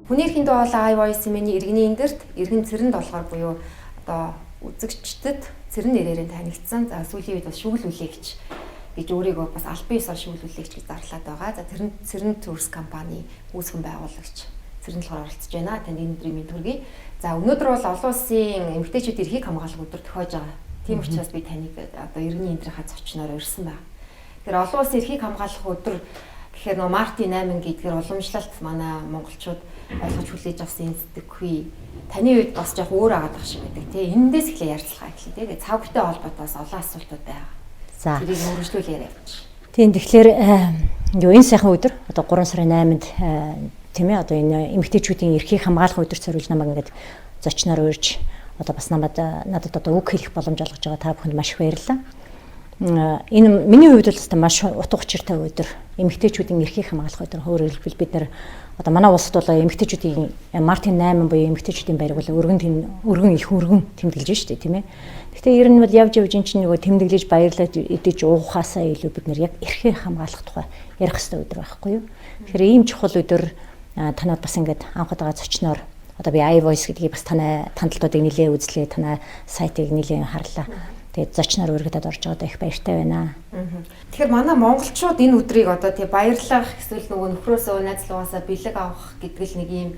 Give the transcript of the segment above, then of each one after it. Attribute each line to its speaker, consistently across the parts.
Speaker 1: Хүний эрхийн дуу хоолой iVoice миний иргэний эндэрт иргэн цэрэнд болохоор буюу одоо үзэгчдэд цэрэн нэрээр танигдсан. За сүүлийн үед бас шүгэл үлээгч гэж өөрийгөө бас албан ёсоор шүгэл үлээгч гэж зарлаад байгаа. За цэрэн төрс компани үүсгэн байгуулагч цэрэн болохоор оролцож байна. Танд энэ өдрийн мэнд хүргэе. За өнөөдөр бол олон улсын эмэгтэйчүүд эрхийг хамгаалах өдөр тохиож байгаа. Тийм учраас би таныг одоо иргэний эндрийнхаа зочноор урьсан байна. Тэгэхээр олон улсын эрхийг хамгаалах өдөр гэхээр нөө Мартин 8 гэдгээр уламжлалт манай монголчууд ойлгож хүлээж авсан энддэггүй. Таны үед бас жоох өөр агаад байх шиг байдаг тий. Эндээс эхлээ ярьцлахаа эхлэе тий. Цавгтай холбоотойс олон асуултууд байгаа.
Speaker 2: За.
Speaker 1: Тэрийг мөрөжлүүлээрэй явууч.
Speaker 2: Тийм тэгэхээр энэ сайхан өдөр одоо 3 сарын 8-нд тийм ээ одоо энэ эмэгтэйчүүдийн эрхийг хамгаалах өдөрт зориулж намайг ингээд зочноор урьж одоо бас надад одоо үг хэлэх боломж олгож байгаа та бүхэнд маш их баярлалаа. Энэ миний хувьд бол маш утга учиртай өдөр. Эмэгтэйчүүдийн эрхийг хамгаалах өдөр. Өөрөөр хэлбэл бид нар одоо манай улсад бол эмэгтэйчүүдийн Мартин 8 буюу эмэгтэйчүүдийн байраг бол өргөн их өргөн тэмдэглэж штэ тийм ээ. Гэхдээ ер нь бол явж энэ чинь нөгөө тэмдэглэж баярлаад идэж уухаасаа илүү бид нар яг эрхээ хамгаалах тухай ярих хэрэгтэй өдөр байхгүй юу. Тэгэхээр ийм чухал өдөр танад бас ингээд анх удаага зочноор одоо би iVoice гэдгийг бас танай тандалтуудыг нэлээд үзлээ, танай сайтыг нэлээд харлаа. Тэгээд зочноор өргөдөд орж байгаадаа их баяртай байна.
Speaker 1: Тэгэхээр манай монголчууд энэ өдрийг одоо тий баярлах эсвэл нөгөө нөхрөөсөө найзлуугаасаа бэлэг авах гэдэг л нэг ийм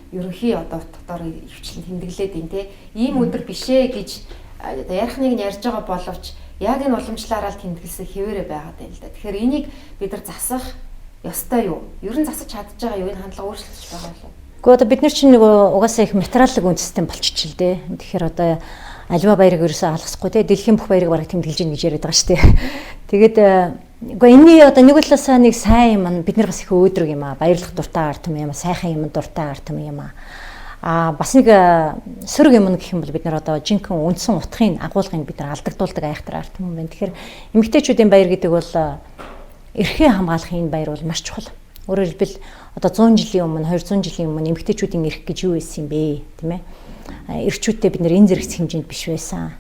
Speaker 1: ерөнхий одоо дотор өвчлэн тэмдэглээд юм тий. Ийм өдөр бишээ гэж одоо ярихныг нь ярьж байгаа боловч яг энэ уламжлаараа л тэмдэглэсэн хэвээрээ байгаад байна л да. Тэгэхээр энийг бид нар засах ёстой юу? Ер нь засаж чадж байгаа юу? Энэ хандлага өөрчлөгдөж байгаа юу?
Speaker 2: Гэхдээ одоо бид нар чинь нөгөө угаасаа их материалын үндэстэй болчихчихлээ дээ. Тэгэхээр одоо альва баярыг ерөөсөө алгасахгүй те дэлхийн бүх баярыг бараг тэмдэглэж гин гэж яриад байгаа шүү дээ. Тэгээд үгүй энэний одоо нэг талаасаа нэг сайн юм бид нар бас их өөдрөг юм аа. Баярлах дуртай арт юм, сайхан юм дуртай арт юм аа. Бас нэг сөрөг юм гэх юм бол бид нар одоо жинхэнэ үндсэн утгын агуулгыг бид нар алдагдуулдаг айхтар арт юм байна. Тэгэхээр эмэгтэйчүүдийн баяр гэдэг бол эрхээ хамгаалахын баяр бол маш чухал. Өөрөөр хэлбэл одоо 100 жилийн өмнө 200 жилийн өмнө эмэгтэйчүүдийн эрх гэж юу байсан юм бэ, тийм ээ? Эрчүүдтэй бид нэр энэ зэрэг хэмжээнд биш байсан.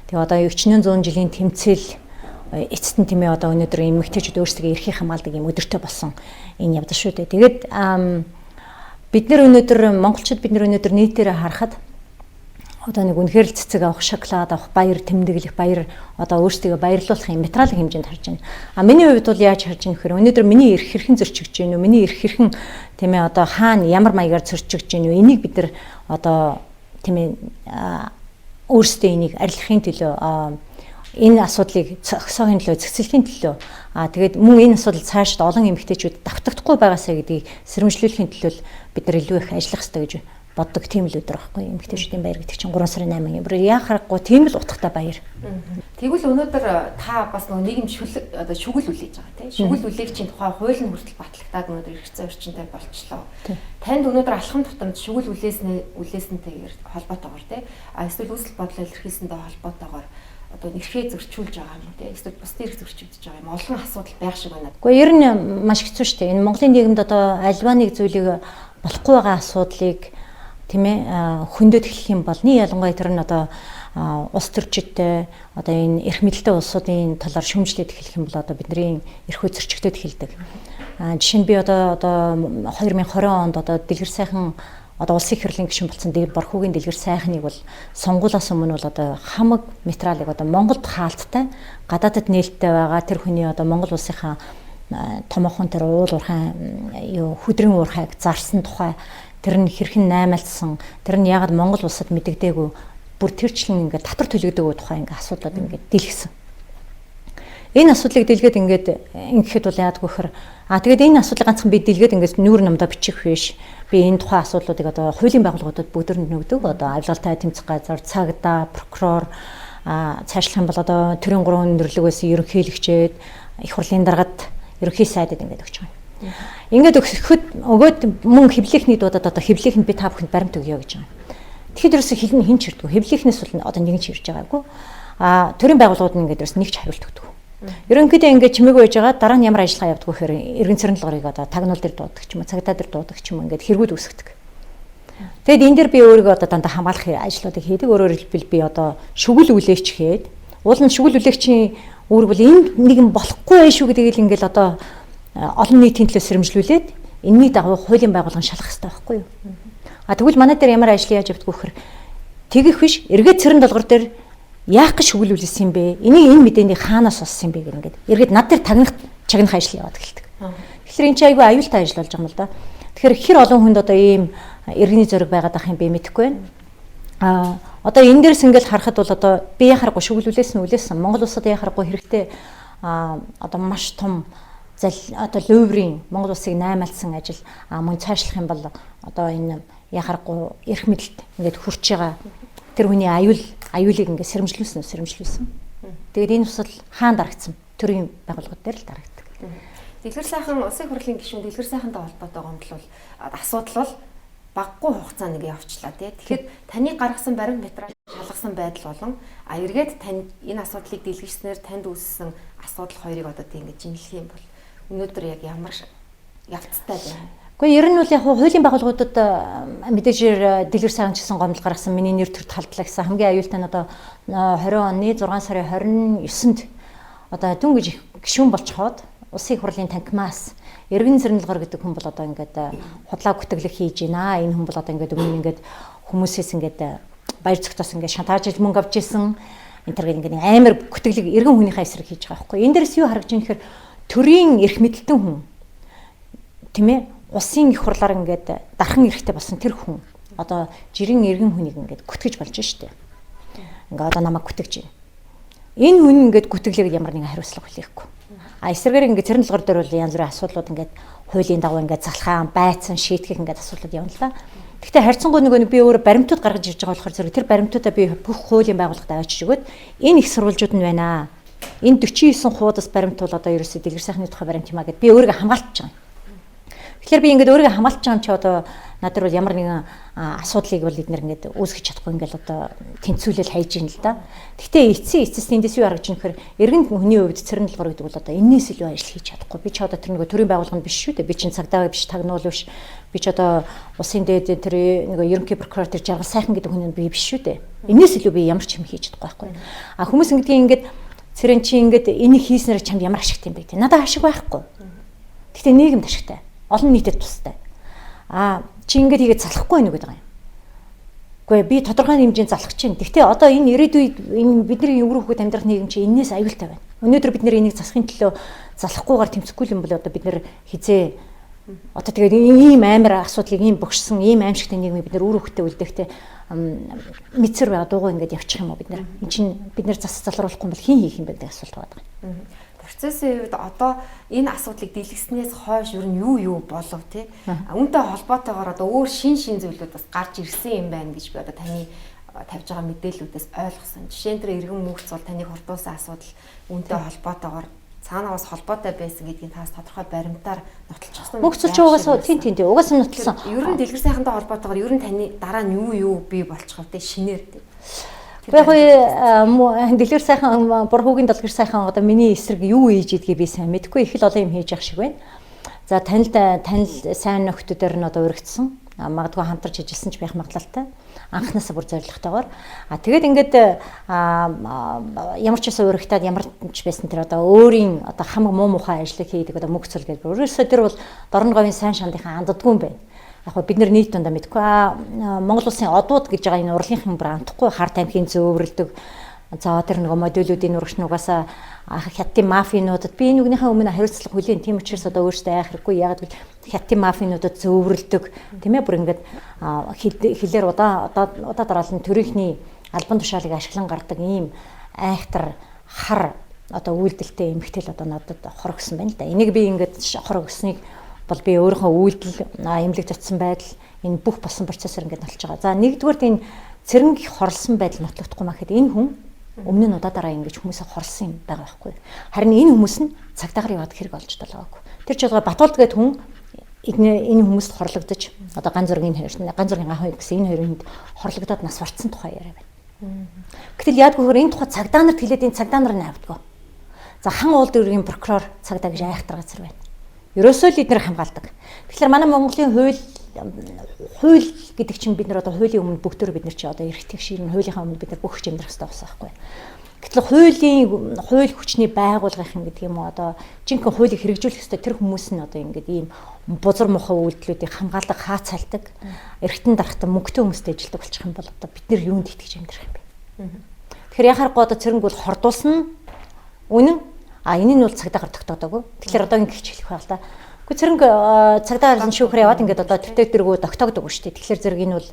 Speaker 2: Тэгээ одоо 900 жилийн тэмцэл эцэст нь тийм ээ одоо өнөөдөр эмэгтэйчүүд өөрсдөө эрхийг хамгаалдаг юм өдөртэй болсон энэ явдал шүү дээ. Тэгээд бид нар өнөөдөр монголчууд бид нар өнөөдөр нийтээрээ харахад одоо нэг үнэхээр л цэцэг авах, шоколад авах, баяр тэмдэглэх, баяр одоо өөрсдөө баярлуулах юм материалын хэмжээнд харж байна. Миний хувьд бол яаж харж байгаа нөхөр өнөөдөр миний эрх хэрхэн зөрчигдөж байна уу? Миний эрх хэрхэн тийм ээ одоо хаана ямар маягаар зөрчигдөж байна уу? Энийг бид нар одоо тийм ээ өөрсдөө энийг арилгахын төлөө энэ асуудлыг зохицохын төлөө зохицлын төлөө тэгээд мөн энэ асуудал цаашд олон эмэгтэйчүүд давтагдахгүй байгаасаа гэдгийг сэрэмжлүүлэхийн төлөө бид нар илүү их ажиллах хэрэгтэй гэж боддог тийм л өдөр байхгүй эмэгтэйчүүдийн баяр гэдэг чинь 3 сарын 8-ны бүр яахахгүй тийм л утгатай баяр.
Speaker 1: Тэгвэл өнөөдөр та бас нөгөө нийгэм шүгэл үлээж байгаа тийм шүгэл үлээгчийн тухай хууль нь хүртэл батлагдаад өнөөдөр эрх зүйн орчинтай болчихлоо. Танд өнөөдөр алхам тутамд шүгэл үлээсэнтэйгээр холбоотойгоор тийм эсвэл үүсэл бодлоо илэрхийлсэнтэй холбоотойгоор одоо эрхээ зөрчүүлж байгаа юм тийм эсвэл бусдын эрх зөрчигдөж байгаа юм олон асуудал байх шиг байна.
Speaker 2: Гэхдээ ер нь маш хэцүү шүү дээ. Энэ Монголын нийгэмд одоо альва нэг зүйлийг болохгүй байгаа асуудлыг тийм ээ хөндөд эхлэх юм болны ялангуяа тэр нь одоо улс төрчидтэй одоо энэ эрх мэдэлтэй улсуудын талаар шүүмжлээд эхлэх юм бол одоо бидний эрхөө зөрчигдөд эхэлдэг. Жишээ нь би одоо 2020 онд одоо дэлгэр сайхан одоо улсын их хурлын гишүүн болсон Борхуугийн дэлгэр сайхныг бол сонгуулиас өмнө бол одоо хамаг материалыг одоо Монголд хаалттай гадаадд нээлттэй байгаа тэр хүний одоо Монгол улсынхаа томоохон тэр уул уурхайн хөдрийн уурхайг зарсан тухай тэр нь хэрхэн наймаалцсан тэр нь ягаад Монгол улсад мэдэгдээгүй бүр тэрчлэн ингээд татвар төлөгдөг тухай ингээд асуудлууд ингээд дэлгэсэн. Энэ асуудлыг дэлгээд ингээд ингэхэд бол яадаг вөхөр тэгээд энэ асуудлыг ганцхан би дэлгээд ингээд нүүр намдаа бичих биш. Би энэ тухайн асуудлуудыг одоо хуулийн байгууллагуудад бүгдээр нөгдөг одоо авилгалтай тэмцэх газар, цагдаа, прокурор цаашлах юм бол одоо төрийн 3 өндөрлөг байсан ерөнхийлөгчээд их хурлын даргад ерөнхий сайдад ингээд өгч байгаа. Ингээд өгөөд мөн хэвлэхний дуудаад одоо хэвлэхэнд би та бүхэнд баримт өгье гэж байгаа. Тэгэхээр ерөөсө хэлнэ хин ч ирдэггүй. Хэвлэхнээс бол одоо нэг ч ирж байгаагүй. Төрийн байгууллагууд нь ингээд ерөөс нэг ч хариулт өгдөг. Ерөнхийдөө ингээд чимээгүй байж байгаа дараа нь ямар ажиллагаа явдаг вэ гэхээр эргэн цэрэн долгорыг одоо тагнуул дээр дуудаг ч юм уу, цагдаа дээр дуудаг ч юм уу ингээд хэрэгүүд үүсгдэг. Тэгэд энэ дээр би өөрийгөө одоо дандаа хамгаалах ажлуудыг хийдэг. Өөрөөр хэлбэл би одоо шүгэл үлээч хэд уул нь шүгэл үлээгчийн үүрэг бол энэ нэг юм болохгүй байх шүү гэдгийг л ингээд одоо олон нийтийн төлөө сэрэмжлүүлээд энэний дагуу хуулийн байгууллага шалгах хэрэгтэй байхгүй юу? Тэгвэл манай дээр ямар ажил яаж явдггүй гэхээр тэгэх биш эргээд цэрэн долгор дээр яах гэж шүглүүлсэн юм бэ? Энийг энэ мэдээний хаанаас олсон юм бэ гэх ингээд эргээд над дээр чагнах ажил яваад эхэлдэг. Тэгэхээр энэ чинь айгүй аюултай ажил болж байгаа юм л да. Тэгэхээр хэр олон хүнд одоо ийм иргэний зориг байгаад ах юм бэ мэдэхгүй байна. Одоо энэ дээрс ингээд харахад бол одоо би яхахгүй шүглүүлсэн үлээсэн Монгол улсад яхахгүй хэрэгтэй одоо маш том одоо Луврын Монгол улсыг наймаалсан ажил мөн цаашлах юм бол одоо энэ яхахгүй эрх мэдэлд ингээд хүрч байгаа тэр хүний аюулыг ингээд сэрэмжлүүлсэн. Тэгээд энэ усал хаан дарагдсан төрийн байгууллагууд дээр л дарагддаг.
Speaker 1: Дэлгэр сайхан улсын хурлын гишүүн дэлгэр сайхантай холбоотой гомдол бол асуудал бол баггүй хугацаанд ингээ явчлаа тий. Тэгэхээр таны гаргасан баримт материал шалгасан байдал болон эргээд танд энэ асуудлыг дэлгэжснээр танд үүссэн асуудал хоёрыг одоо тий ингээ жинлэх юм бол өнөөдөр яг ямар явцтай байна.
Speaker 2: Гэхдээ ер нь бол яг хуулийн байгууллагуудад мэдээж дэлгэр сайхан гэсэн гомдол гаргасан миний нэр төрт халдлаа гэсэн хамгийн аюултай нь одоо 20 оны 6 сарын 29-нд одоо дүнгиж гишүүн болцоход улсын хурлын танхимаас Эргэн Цэрэнлэгор гэдэг хүн бол одоо ингээд худлаа гүтгэлэг хийж байна. Энэ хүн бол одоо ингээд өмнө ингээд хүмүүсээс ингээд баяр цогцоос ингээд шантаажил мөнгө авч исэн. Энэ төр ингээд амар гүтгэлэг эргэн хүнийхээ эсрэг хийж байгаа байхгүй. Энэ дээрс юу харагдж байна гэхээр төрийн эрх мэдэлтэн хүн тийм ээ улсын их хурлаар ингээд дархан эрэхтэй болсон тэр хүн одоо жирийн эргэн хүнийг ингээд гүтгэж болж штэ. Ингээд одоо намайг гүтгэж байна. Энэ хүн ингээд гүтгэлэг ямар нэгэн хариуцлага хүлээхгүй. Эсрэгээр ингээд Цэрэнлэгор дээр бол янз бүрийн асуудлууд ингээд хуулийн дагуу ингээд залхаан, байцсан, шийтгэх ингээд асуудлууд явна л да. Гэхдээ харьцангуй нөгөө би өөр баримтууд гаргаж ирж байгаа болохоор зэрэг тэр баримтуудаа би бүх хуулийн байгууллагад авчиж өгöd энэ их сурвалжууд нь байна. Энэ 49 хуудас баримт бол одоо ерөөсөө дэлгэр сайхны тухай баримт юм а гэд би өөрийгөө хамгаалж байгаа. Тэгэхээр би ингээд өөрийгөө хамгаалж байгаа юм чи одоо надад бол ямар нэгэн асуудлыг бол эднэр ингээд үүсгэж чадахгүй ингээд одоо тэнцвүүлэл хайж ийн л да. Гэхдээ эцэс эндээс юу харагдаж байна гэхээр эргэн хүний хувьд Цэрэнлэгор гэдэг бол одоо энэс илүү ажил хийж чадахгүй. Би ч одоо тэр нөгөө төрийн байгууллага биш шүү дээ. Би чинь цагдаа биш, тагнуул биш. Би ч одоо улсын дээд тэр нөгөө ерөнхий прокурор тэр жаргал сайхан гэдэг хүн би биш шүү дээ. Энэс илүү би ямар ч юм хийж чадахгүй байхгүй. Хүмүүс ингэдгийг ингээд Цэрэн чи ингээд энийг хийснээр чамд ямар ашигтай юм бэ гэдэг. Надад ашиг байхгүй. Гэхдээ нийгэмд ашигтай. Олон нийтэд тустай. Чи ингээд хийгээд залахгүй байх гэдэг юм. Гэхдээ би тодорхой хэмжээнд залах чинь. Гэхдээ одоо энэ ирээдүйд энэ бидний өвөр хөхөд амьдрах нийгэм чи энэс аюултай байна. Өнөөдөр бид нэр энийг засахын төлөө залахгүйгээр тэмцэхгүй юм бол одоо бид нэр хизээ одоо тэгээд ийм амар асуудлыг ийм богшсон ийм аимшигтай нийгмийг бид нэр өвөр хөхөдтэй үлдээхтэй мэдсэр байгаа дуугаа ингээд явчих юм уу бид нэр. Энд чинь бид нэр зас залруулахгүй бол хин хийх юм бэ гэдэг асуулт байгаа.
Speaker 1: Процессын үед одоо энэ асуудлыг дэлгэснээс хойш ер нь юу болов те үүнтэй холбоотойгоор одоо өөр шин зүйлүүд бас гарч ирсэн юм байна гэж би одоо таны тавьж байгаа мэдээллүүдээс ойлгосон. Жишээ нь тэр эргэн мөхц бол таныг хурдуулсан асуудал үүнтэй холбоотойгоор цаанаас холбоотой байсан гэдгийг таас тодорхой баримтаар нотолчихсон.
Speaker 2: Мөхцөлч угаасаа тийм угаасаа нотолсон.
Speaker 1: Ер нь дэлгэр сайхантай холбоотойгоор ер нь таны дараа нь юу бий болчих вэ те шинээр те.
Speaker 2: Тэгэхээр дэлгэр сайхан буруугийн дэлгэр сайхан одоо миний эсрэг юу хийж идгийг би сайн мэдэхгүй их л олон юм хийж явах шиг байна. За танил сайн нөхдүүдээр нь одоо өргөцсөн. Магадгүй хамтарч ажилласан ч байх магадлалтай. Анхнаасаа бүр зоригтойгоор. Тэгээд ингээд ямар ч байсан өргөтаад ямар ч байсан тэр одоо өөрийн одоо хамаг муу мухай ажлыг хийдэг одоо мөхцөл гэдэг. Өөрөөсөө тэр бол дорн говийн сайн шандынхаа анддаггүй юм байна. Яг бид нар нийт дундаа мэдгүй Монгол улсын одууд гэж байгаа энэ урлагийнхан бүр амтахгүй хар тамхины зөөврөлдөг. За тэр нөгөө модулүүдийн урагш нугасаа хятадын мафиануудад би энэ үгнийхээ өмнө хариуцлага хүлээн тийм учраас одоо өөрөөсөө айх хэрэггүй ягаад гэвэл хятадын мафиануудад зөөврөлдөг тийм ээ бүр ингээд хэлээр удаа дараалан төрийнхний албан тушаалыг ашиглан гардаг ийм айхтар хар одоо үйлдэлтэй эмгтэл одоо надад хор өгсөн байна л да. Энийг би ингээд хор өгснгийг бол би өөрийнхөө үйлдэл эмнэлэг татсан байдал энэ бүх болсон процессор ингээд болж байгаа. За нэгдүгээр энэ цэрэнг хорлсон байдал нотлогдохгүй маа гэхэд энэ хүн өмнө нь удаа дараа ингэж хүмүүсээ хорлсон юм байгаа байхгүй. Харин энэ хүмүүс нь цагдаагаар яваад хэрэг олж долоогүй. Тэр ч болго Батуулд гэдэг хүн энэ хүмүүст хорлогдож одоо ганц зургийн гахаа гэсэн энэ хоёрын хорлогдоод нас барцсан тухай яриа байна. Гэтэл яадгүйгээр энэ тухай цагдаа нарт хэлээд энэ цагдаа нар наавдгаа. За хан уул дүүргийн прокурор цагдаа гэж айхтар газар байна. Ерөөсөө л эдгээр хамгаалдаг. Тэгэхээр манай Монголын хууль гэдэг чинь бид нар одоо хуулийн өмнө бүгдөө бид нар чи одоо эрх тэгш ширнэ хуулийнхаа өмнө бид нар бүх ч амьдрах хэрэгтэй болсон байхгүй. Гэтэл хууль хүчний байгууллагын гэдэг юм уу одоо жинхэнэ хуулийг хэрэгжүүлэх ёстой тэр хүмүүс нь одоо ингээд ийм бузар мохоо үйлдэлүүдийг хамгаалдаг хаацалдаг эргэтэн дарахтан мөнгөтэй хүмүүстэй ажилладаг болчих юм бол одоо бид нэр юунд итгэж амьдрах юм бэ? Тэгэхээр яхаарахгүй одоо цэрэнг бол хордуулсан үнэн энэ нь бол цагдаагаар тогтоодоогүй. Тэгэхээр одоо ингэж хэлэх байл та. Гэхдээ цэрэнг цагдаагаар шүүхээр яваад ингээд одоо төвтэй дэргүү тогтоогддог шүү дээ. Тэгэхээр зэрэг энэ бол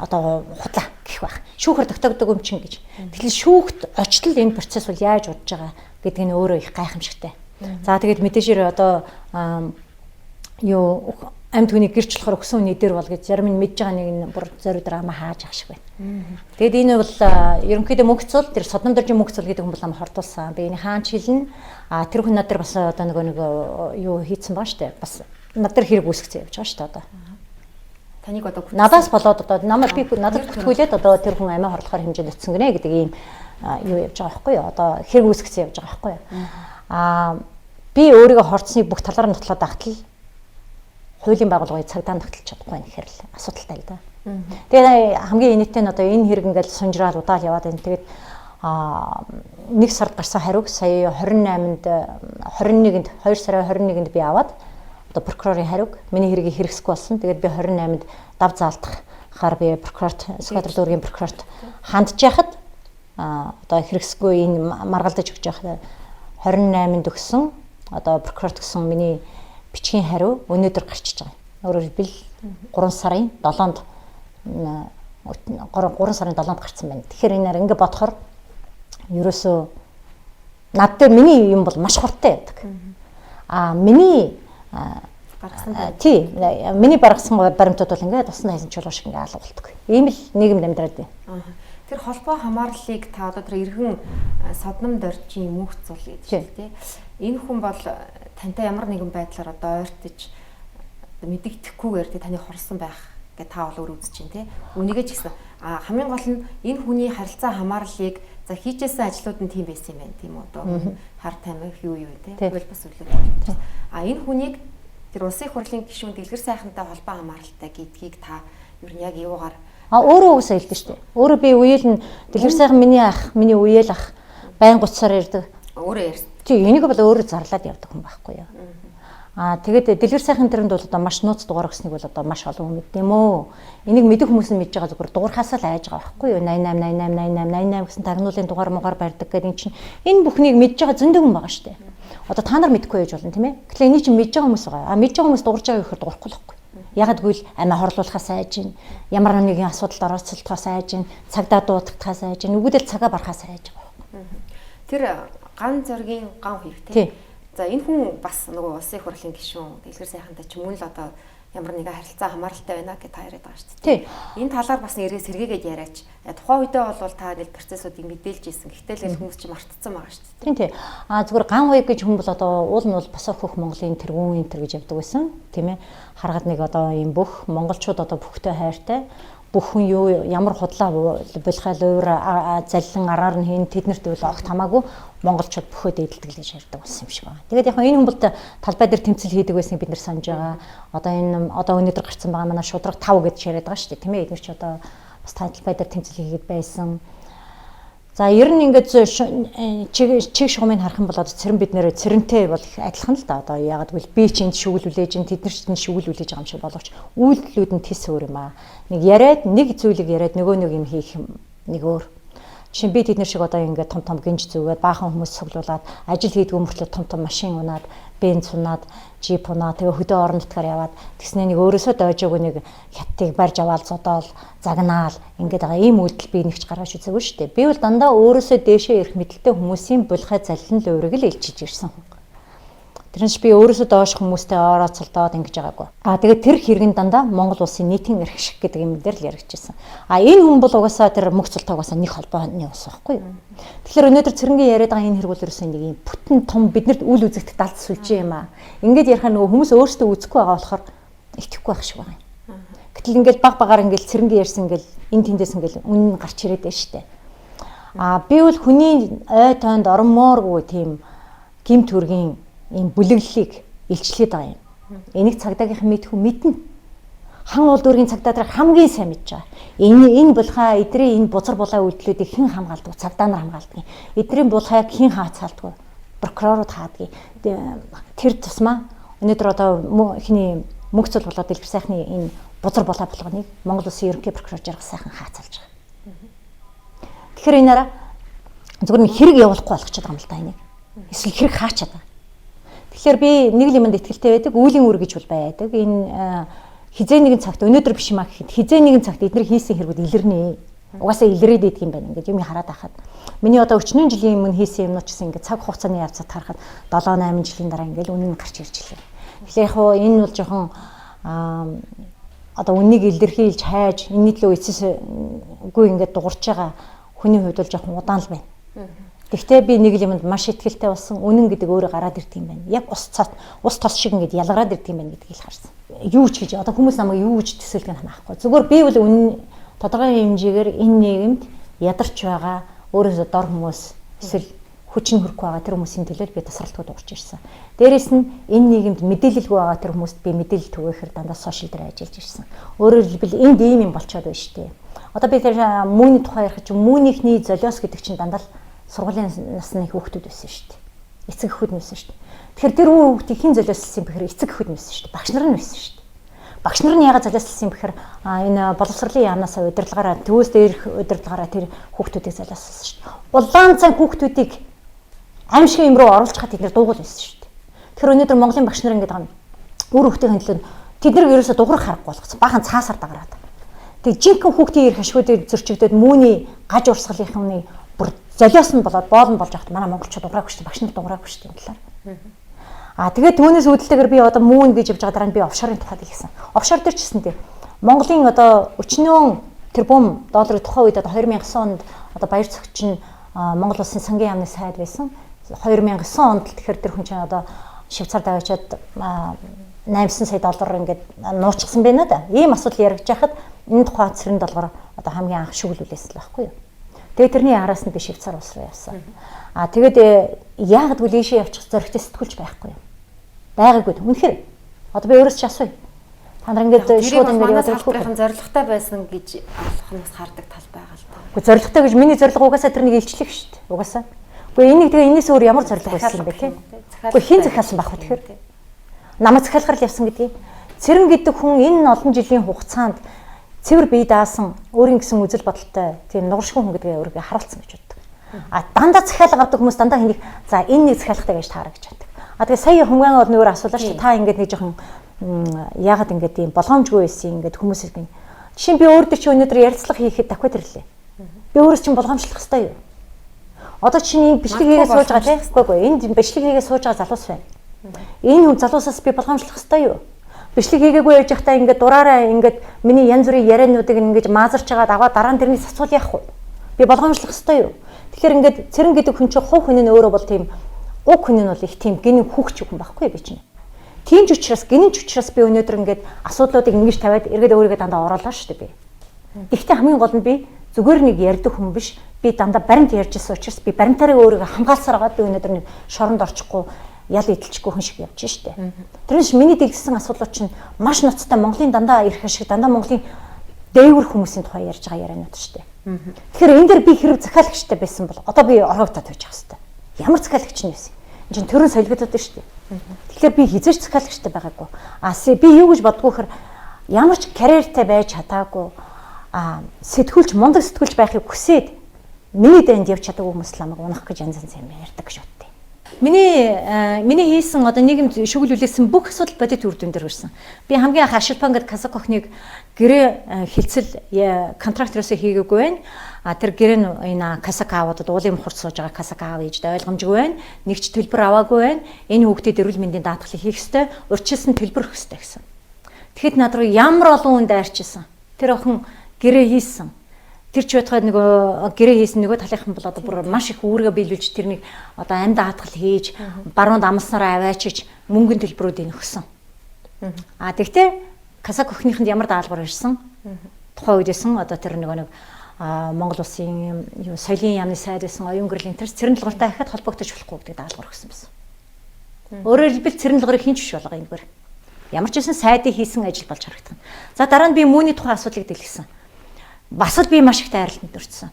Speaker 2: одоо худлаа гэх байх. Шүүхээр тогтоогддог юм чинь гэж. Тэгэхээр шүүхт очтол энэ процесс бол яаж удаж байгаа гэдэг нь өөрөө их гайхамшигтай. За тэгээд мэдээшээр одоо юу амьд хүний гэрч болохоор өгсөн үний дээр бол гэж зарим нь мэдж байгаа нэг нь бүр зориудраа ама хааж ах шиг байна. Тэгээд энэ бол ерөнхийдөө мөнгөцөл тэр содном дөржин мөнгөцөл гэдэг хүн бол ама хортуулсан. Би энэ хаан шилэн тэр хүн надад бас одоо нэг юу хийцэн баа штэ. Бас надад хэрэг үүсгэсэн явж байгаа штэ одоо.
Speaker 1: Таныг одоо
Speaker 2: надаас болоод одоо надад бүтгүүлээд одоо тэр хүн амиа хорлохоор хэмжээнд өтсөн гинэ гэдэг ийм юу явж байгаа байхгүй юу? Одоо хэрэг үүсгэсэн явж байгаа байхгүй юу? Би өөрийгөө хорцсныг бүх талаар нь нотлоод ахтал хуулийн байгууллагыг цагдаа тогтолж чадахгүй байх гэхээр л асуудалтай л да. Тэгээд хамгийн энэтэй нь одоо энэ хэрэг ингээл сунжраал удаал яваад байна. Тэгээд 1 сард гарсан хариуг сая 28-нд 21-нд 2 сарын 21-нд би аваад одоо прокурорын хариуг миний хэргийг хэрэгсэхгүй болсон. Тэгээд би 28-нд дав заалтахаар би прокурорт Сүхбаатар дүүргийн прокурорт хандж яхад одоо хэрэгсэхгүй энэ маргалдаж өгч яхад 28-нд өгсөн одоо прокурорт өгсөн миний бичгийн хариу өнөөдөр гарчиж байгаа. Өөрөөр хэлбэл 3 сарын 7-нд 3 сарын 7-нд гарсан байна. Тэгэхээр энэ ингээ бодохоор ерөөсөө над дээр миний юм бол маш хурдтай байдаг. Миний
Speaker 1: гаргасан
Speaker 2: миний баргасан баримтууд бол ингээд туснаа хийсэн чулуу шиг ингээ алгуулдаг. Ийм л нийгэмд амьдраад байна.
Speaker 1: Тэр холбоо хамаарлыг та одоо тэр иргэн содном доржийн мөнх цул гэж тий. Энэ хүн бол тантай ямар нэгэн байдлаар одоо ойртож мэдэгдэхгүйгээр тий таны хорсон байх гэж та бол өөр үзэж чинь тий. Үнийгээ ч гэсэн хамгийн гол нь энэ хүний харилцаа хамаарлыг за хийжсэн ажлууд нь тийм байсан юм байна тийм үү одоо хар тамхи юу тий. Тэгвэл бас үлээ. Энэ хүнийг тэр улсын их хурлын гишүүн дэлгэр сайхантай холбоо хамааралтай гэдгийг та ер нь яг юугаар
Speaker 2: өөрөө уусаа хэлдэг шүү дээ. Өөрөө би үеэл нь дэлгэр сайхан миний ах, миний үеэл ах байн гуцсаар ирдэг.
Speaker 1: Өөрөө ярьсан.
Speaker 2: Тий, энийг бол өөрөө зарлаад явдаг хүн байхгүй юу. Тэгээд дэлгэр сайхан тэрэнд бол одоо маш нууц дугаар өгснэг бол одоо маш олон хүн мэддэм үү. Энийг мэдэх хүмүүс нь мэдж байгаа зүгээр дуурхаасаа л айж байгаа байхгүй юу. 88 гэсэн тагнуулын дугаар муугаар барьдаг гэдэг энэ чинь энэ бүхнийг мэдж байгаа зөндөө хүн байгаа шүү дээ. Одоо та нар мэдхгүй байж болно тийм ээ. Гэтэл энийг чинь мэдж байгаа хүмүүс байгаа. Мэдж байгаа хүмүүс дуурж байгаа гэхээр дуурахгүй л байхгүй. Ягд гүйл амиа хорлуулахаас айж гин ямар нэгэн асуудалд оролцолтоос айж гин цагдаа дуудахтаас айж гин үгүйдэл цагаа барахаас айж байгаа.
Speaker 1: Тэр ган зоргийн ган хэрэгтэй. За энэ хүн бас нөгөө улсын их хурлын гишүүн дэлгэр сайхантай ч мөн л одоо ямар нэгэн харилцаа хамааралтай байна гэж та яриад байгаа шүү дээ. Энэ талаар бас нэрээ сэргээгээд яриач. Тухайн үедээ бол та нэг процессуудыг мэдээлж ийсэн. Гэхдээ л хүмүүс ч мартцсан байгаа шүү дээ.
Speaker 2: Тийм. Зүгээр ган хуйг гэж хүн бол одоо уул нь бол босоо хөх Монголын тэргүүн энэ төр гэж явдаг байсан. Тийм ээ. Харахад нэг одоо ийм бүх монголчууд одоо бүхтэй хайртай бүх хүн юу ямар худлаа булхай луур заллин араар нь хийн тэднэрт бол огт хамаагүй монголчууд бөхөө дээдэлдэг гэж ярьдаг болсон юм шиг байна. Тэгээд яг энэ хүн бол талбай дээр тэмцэл хийдэг байсныг бид нар санаж байгаа. Одоо өнөөдөр гарцсан байгаа манай шудраг 5 гэж яриад байгаа шүү дээ. Тийм ээ. Эдгээр ч одоо бас талбай дээр тэмцэл хийгээд байсан. За ер нь ингээд чиг шугамыг харах юм бол одоо цэрэн бид нэр цэрэнтэй бол их адилхан л да. Одоо яагаад гэвэл би ч энд шүглүүлээж ин тэд нар ч шүглүүлээж байгаа юм шиг боловч үйлдэлүүд нь тис өөр юм аа. Нэг яриад нэг зүйлийг яриад нөгөө нэг юм хийх нэг өөр. Жишээ нь би тэд нар шиг одоо ингээд том гинж зүгээд баахан хүмүүс цуглуулад ажил хийдгүү мөртлөө том машин унаад бенз унаад жип унаа тэгээ хөдөө орон нутгаар яваад тэгснэ нэг өөрөөсөө дойжоогүй нэг хятадыг барьж аваад зодоол загнаал ингээд байгаа ийм үйлдэл би нэгч гаргаж үзээгүй шүү дээ. Би бол дандаа өөрөөсөө дээшээ ирэх мэдлэлтэй хүмүүсийн булхай заллин луурыг л илчиж ирсэн хүн. Тэрнээс би өөрөөсөө доош хүмүүстэй орооцолдоод ингэж байгаагүй. Тэгээд тэр хэрэгэн дандаа Монгол улсын нийтийн эрх шиг гэдэг юм дээр л яригдчихсэн. Энэ хүн бол угаасаа тэр мөх цултаа угаасаа нэг холбооны ус байхгүй юу? Тэгэхээр өнөөдөр цэрэнгийн яриад байгаа энэ хэрэг бол ерөөсөө нэг юм бүтэн том биднэрт үл үзэгт далд сүлжээ юм аа. Ингээд ярихаар нөгөө хүмүүс өөрсдөө үзэхгүй байгаа болохоор итгэхгүй байх шиг байна. Гэтэл ингээд баг багаар ингээд цэрэнгийн ярьсан ингээд энэ тэндээс ингээд үнэн гарч ирээд байна шүү дээ. Би бол хүний ой тоонд ормооргүй тийм гим төргийн ийм бүлэглэлийг илчлээд байгаа юм. Энийг цагдаагийнхан мэдхүү мэднэ. хан улдуургийн цагдаа нар хамгийн сайн мэдж байгаа. Энэ булхаа эдрийн энэ бузар булаа үйлдэлүүдийг хэн хамгаалдаг? Цагдаа нар хамгаалдаг. Эдрийн булхааг хэн хаацаалдаг? Прокурорууд хаадаг. Тэр тусмаа өнөөдөр одоо ихний мөнх цол болоод дэлгэр сайхны энэ бузар булаа булганыг Монгол Улсын ерөнхий прокурор жаргал сайхан хаацаалж байгаа. Тэгэхээр энэ араа зөвхөн хэрэг явуулахгүй болгочиход байгаа юм л да энийг. Эсвэл хэрэг хаачаад байгаа. Тэгэхээр би нэг л юмд итгэлтэй байдаг, үеийн үр гэж бол байдаг. Энэ хизээ нэгэн цагт өнөөдөр биш маа гэхэд хизээ нэгэн цагт эдгээр хийсэн хэрэгүүд илэрнэ. Угаасаа илрээд идэх юм байна. Ингээд юм хараад байхад. Миний одоо 40 жилийн өмнө хийсэн юмнууд ч гэсэн ингээд цаг хугацааны явцад харахад 7-8 жилийн дараа ингээд үнэн гарч ирж илээ. Тэгэхээр яг хоо энэ бол жоохон одоо үннийг илэрхийлж хайж энэ төлөө эцэсгүй ингээд дуурч байгаа хүний хувьд бол жоохон удаан л байна. Гэхдээ би нэг л юмд маш ихтгэлтэй болсон. Үнэн гэдэг өөрөө гараад ирдэг юм байна. Яг ус тос шиг ингээд ялгараад ирдэг юм байна гэдгийг л харсан. Юу ч гэж одоо хүмүүс намайг юу гэж төсөөлгөн ханаахгүй. Зүгээр би бол үнэн тодорхой хэмжээгээр энэ нийгэмд ядарч байгаа өөрөөсөө дор хүмүүс эсвэл хүчин хөрөхгүй байгаа тэр хүмүүсийн төлөө би тасралтгүй дуурч ирсэн. Дээрээс нь энэ нийгэмд мэдээлэлгүй байгаа тэр хүмүүст би мэдээлэл түгээхээр дандаа сошиал дээр ажиллаж ирсэн. Өөрөөр хэлбэл энд ийм юм болчиход байна шүү дээ. Одоо би тэр мууны тухай ярих чинь муунийхний золиос гэдэг чинь дандаа сургуулийн насны хүүхдүүд байсан шүү дээ. Эцэг эхүүд байсан шүү дээ. Тэгэхээр тэр хүүхдийг хэн золиослсон бэхээр эцэг эхүүд байсан шүү дээ. Багш нар нь байсан шүү дээ. Багш нар нь яагаад золиослсон бэхээр энэ боловсролын яамнаас удирдлагаараа төвөөс дээрх удирдлагаараа тэр хүүхдүүдийг золиослсон шүү дээ. Улаан цай хүүхдүүдийг аимшиг юм руу оруулж хаад тэд нар дуугуул байсан шүү дээ. Тэгэхээр өнөөдөр Монголын багш нар ингэдэг юм. Өөр хүүхдийн хөндлөнд тэд нар ерөөсө дуурах харахгүй болгоцсон. Баахан цаасаар дагараад. Тэг жинхэнэ хүүхдийн эрх ашгуудыг зөрчигдөд мууны гаж урсгалынхны бүр золиос нь болоод боол нь болж байхад манай монголчууд дуграагүй шүү дээ. Багш нар дуграагүй шүү дээ талаар. Тэгээд түүнээс үүдэлтэйгээр би одоо муун гэж явж байгаа дараа нь би офшорын тухайд хэлсэн. Офшор дээр ч гэсэн тийм Монголын одоо $40 тэрбум долларын тухай үед одоо 2009 онд одоо баяр цогч нь Монгол улсын сангийн яамны сайд байсан. 2009 онд л тэгэхээр тэр хүн чинь одоо Швейцарт авчиад $8 сая ингээд нуучсан байна да. Ийм асуудал яригдж байхад энэ тухай цэрэн долгоор одоо хамгийн анх шүглүүлсэн л байхгүй юу. Тэгээ тэрний араас нь би Швейцар улс руу явсан. Тэгээд яагаад гэвэл ийшээ явчих зоригтой сэтгүүлч байхгүй юм. Байгаагүй. Үнэхээр одоо би өөрөөс ч асууя. Та нар ингээд шууд ингээд яваад
Speaker 1: салбарын зоригтой байсан гэж олохноос хардаг тал байгаа л та.
Speaker 2: Гэхдээ зоригтой гэж миний зориг угаасаа тэрнийг илчлэх шүү дээ. Угаасаа. Гэхдээ энийг тэгээ энэс өөр ямар зориг байсан юм бэ те? Гэхдээ хин захиалсан байх вэ тэгэхээр? Намайг захиалахар л явсан гэдгийг. Цэрэн гэдэг хүн энэ олон жилийн хугацаанд цэвэр бие даасан өөрийн гэсэн үзэл бодолтой тийм нугршгүй хүн гэдгээ өөрийгөө харуулсан гэж боддог. Дандаа захиалга авдаг хүмүүс дандаа хэнийг за энэ нэг захиалгатай гэж таарах гэж боддог. Тэгээ сая хүмүүн бол нөр асуулаа шүү дээ. Та ингээд нэг жоохон яагаад ингээд тийм болгоомжгүй байсан ингээд хүмүүсээс гин. Жишээ нь би өөрөө чи өнөөдөр ярилцлага хийхэд давхад ирлээ. Би өөрөөс чинь болгоомжлох хэрэгтэй юу? Одоо чинь бичлэг хийгээд сууж байгаа тийм. Үгүй энд бичлэг хийгээд сууж байгаа залуус байна. Энэ хүн залуусаас би болгоомжлох хэрэгтэй юу? Бичлэг хийгээгүй явж байхдаа ингээд дураараа ингээд миний янз бүрийн яриануудыг ингээд маазарч байгаа аваад дараа нь тэрнээс асуул яах вэ? Би болгоомжлох хэрэгтэй юу? Тэгэхээр ингээд цэрэн гэдэг хүн чинь хувь хүн нь өөрөө бол тийм уг хүн нь бол их тийм гинэн хүүхч хүн байхгүй би чинь. Тийм ч учраас гинэн ч учраас би өнөөдөр ингээд асуудлуудыг ингэж тавиад эргээд өөрийгөө дандаа оруулаа шүү дээ би. Гэхдээ хамгийн гол нь би зүгээр нэг ярьдаг хүн биш. Би дандаа баримт ярьж ирсэн учраас би баримтаараа өөрийгөө хамгаалсаар байгаа би өнөөдөр нэг шоронд орчихгүй ял идэлчихгүй хүн шиг явж штэ. Тэрнээс миний дэлгэсэн асуудлууд чинь маш ноцтой Монголын дандаа ирэх шиг дандаа Монголын дээгүр хүмүүсийн тухай ярьж байгаа ярианууд штэ. Тэгэхээр энэ дээр би хэрэг захиалагчтай байсан бол одоо би орогдоод байж ах хэвээр. Ямар захиалагч нь байсан? Энэ чинь төрön солигдоод штэ. Тэгэхээр би хизээч захиалагчтай байгаагүй. Би юу гэж боддгоо хэр ямар ч карьертай байж чадаагүй сэтгүүлч мундаг сэтгүүлч байхыг хүсээд миний дэнд явж чадаагүй хүмүүс ламаг унах гэж янз янз юм ярьдаг гэж боддیں۔ Миний хийсэн одоо нийгэмд шүглүүлсэн бүх асуудал бодит үр дүн дээр хүрсэн. Би хамгийн анх Ашилпан гэдэг Казак охиныг гэрээ хилцэл контрактороос хийгээгүй байна. Тэр гэрээ нь энэ Казак аавуудад уулын мухарт сууж байгаа Казак аав ээжтэй ойлгомжгүй байна. Нэг ч төлбөр аваагүй байна. Энэ хүүхдэд эрүүл мэндийн даатгалыг хийх ёстой, урьдчилсан төлбөр өгөх ёстой гэсэн. Тэгэхэд над руу ямар олон хүнд дайрчилсан. Тэр охин гэрээ хийсэн. Тэр ч байтугай нөгөө гэрээ хийсэн нөгөө талынхан бол одоо бүр маш их үүргээ биелүүлж тэрнийг одоо амьд даатгал хийж баруунд амлснараа аваачиж мөнгөний төлбөрүүдийг өгсөн. Тэгтээ Казак охиныханд ямар даалгавар ирсэн? Тухайн үедсэн одоо тэр нэг Монгол улсын соёлын яамны сайд байсан оюун гэрлийн тэр цэрэн долгортой дахиад холбогдож болохгүй гэдэг даалгавар өгсөн байсан. Өөрөөр хэлбэл цэрэн долгорыг хинч биш болгоо ингэвэр. Ямар ч байсан сайдын хийсэн ажил болж харагдана. За дараа нь би мөний тухайн асуудлыг дэлгэсэн. Бас л би маш их тайралтанд өртсөн.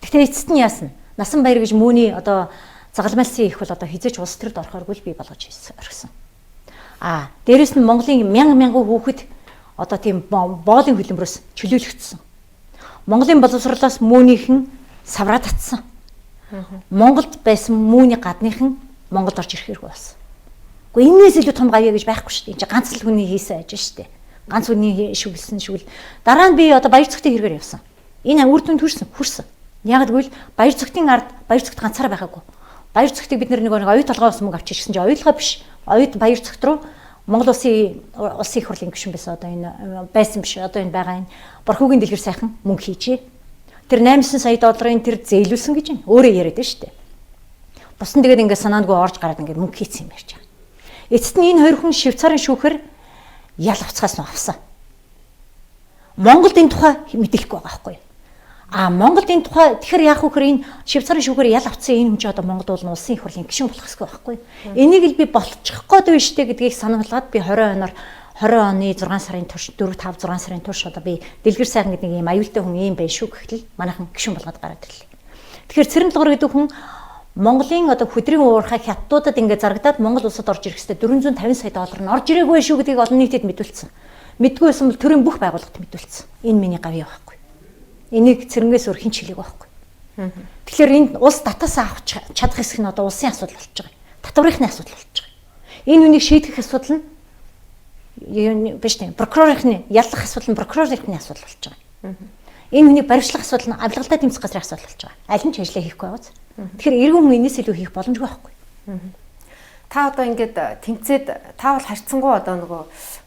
Speaker 2: Гэхдээ эцэст нь яасан? Насан баяр гэж мөний одоо загалмайлсан их бол одоо хизээч улс төрд орохооргүй би болгож орхисон. Дээрэс нь Монголын мянган хүүхэд одоо тийм боолын хөлбөрөөс чөлөөлөгдсөн. Монголын боловсролоос мөөнийхэн савраа татсан. Монголд байсан мөний гадныхан Монголд орж ирэх хэрэг болсон. Гэхдээ энэс илүү том гавья гэж байхгүй шүү дээ. Энд ганц л хүний хийсэн ажил шүү дээ. Ганц хүний шүглсэн шүгэл. Дараа нь би одоо баяр цогтын хэрэгээр явсан. Энэ үр дүнд хүрсэн. Яг гэвэл баяр цогтын ард баяр цогт ганцаараа байгаагүй. Баяр цогтыг бид нэг оюу толгоос мөнгө авчиж ирсэн чинь оюутлага биш. Оюут баяр цогт руу Монгол улсын их хурлын гишүүн байсан одоо энэ байсан биш. Одоо энэ байгаа энэ Борхогийн дэлгэр сайхан мөнгө хийжээ. Тэр 8 сая долларын тэр зээлүүлсэн гэж байна. Өөрөө яриад байна шүү дээ. Бусан тэгээд ингээд санаандгүй орж гараад ингээд мөнгө хийцэн юм ярьж байгаа. Эцэст нь энэ хоёр хүн Швейцарын шүүхэр ял авцгаас нь авсан. Монголд энэ тухай мэдээлэхгүй байгаа байхгүй юу? Монголд энэ тухай тэгэхээр яах вэ гэхээр энэ Швейцарын шүүхэр ял авцсан энэ хүн ч одоо Монгол улсын их хурлын гишүүн болох ёсгүй байхгүй юу? Энийг л би болчих гээд байна штэ гэдгийг сануулгаад би 20 оны 6 сарын турш 4-5 6 сарын турш одоо би дэлгэр сайхан гэдэг нэг юм аюултай хүн юм байна шүү гэхэл манайхан гишүүн болгоод гараад ирлээ. Тэгэхээр Цэрэн Толгор гэдэг хүн Монголын одоо хөдрийн уурхай хятадуудад ингээд зарагдаад Монгол улсад орж ирэх хэвээр 450 сая доллар нь орж ирээгүй шүү гэдгийг олон нийтэд мэдүүлсэн. Мэдгүй байсан бол төрийн бүх байгууллагад мэдүүлсэн. Энэ миний гавьяа байхгүй. Энийг цэрэнгээс өөр хин ч хэлээг байхгүй. Тэгэхээр энэ улс татаасаа авах чадах хэсэг нь одоо улсын асуудал болж байгаа. Татварынхны асуудал болж байгаа. Энэ үнийг шийдэх асуудал нь биш тийм прокурорын яллах асуудал нь прокурорын асуудал болж байгаа. Энэ хүний баримтлах асуудал нь авилгалтай тэмцэх газрын асуудал болж байгаа. Аль нь ч ажиллаа хийхгүй байгааз. Тэгэхээр эргэн хүн энэс илүү хийх боломжгүй байхгүй. Та одоо ингээд тэмцээд та бол харьцангуй одоо нөгөө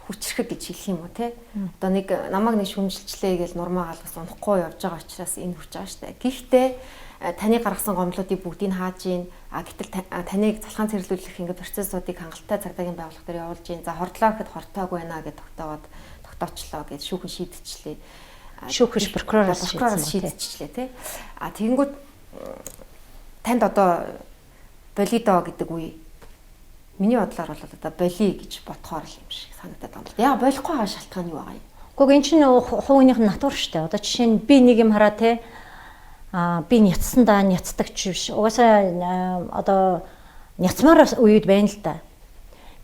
Speaker 2: хүчрэхэг гэж хэлэх юм уу те. Одоо нэг намайг нэг шүмжилчлээ гэж нурмаагаал бас унахгүй явж байгаа учраас энэ хүрч байгаа штэ. Гэхдээ таны гаргасан гомдлуудыг бүгдийг хааж ийн. Гэтэл таныг залхаан цэрлүүлэх ингээд процессуудыг хангалттай цагдаагийн байгууллага дээр явуулж ийн. За хордлоо гэхэд хортоогүй байна гэж тогтоочлоо гэж шүүхэн шийдчихлээ. Шүүхэж прокуроос шийдчихлээ те. Тэгэнгүүт танд одоо болидо гэдэг үе миний бодлоор бол одоо боли гэж бодохоор л юм шиг санагдаад байна. Яа болохгүй байгаа шалтгаан юу байгаа юм? Гэхдээ эн чинь хувийнх нь натур шүү дээ. Одоо жишээ нь би нэг юм хараа те би няцсандаа няцдаг ч биш. Угаасаа одоо няцмаар үед байна л да.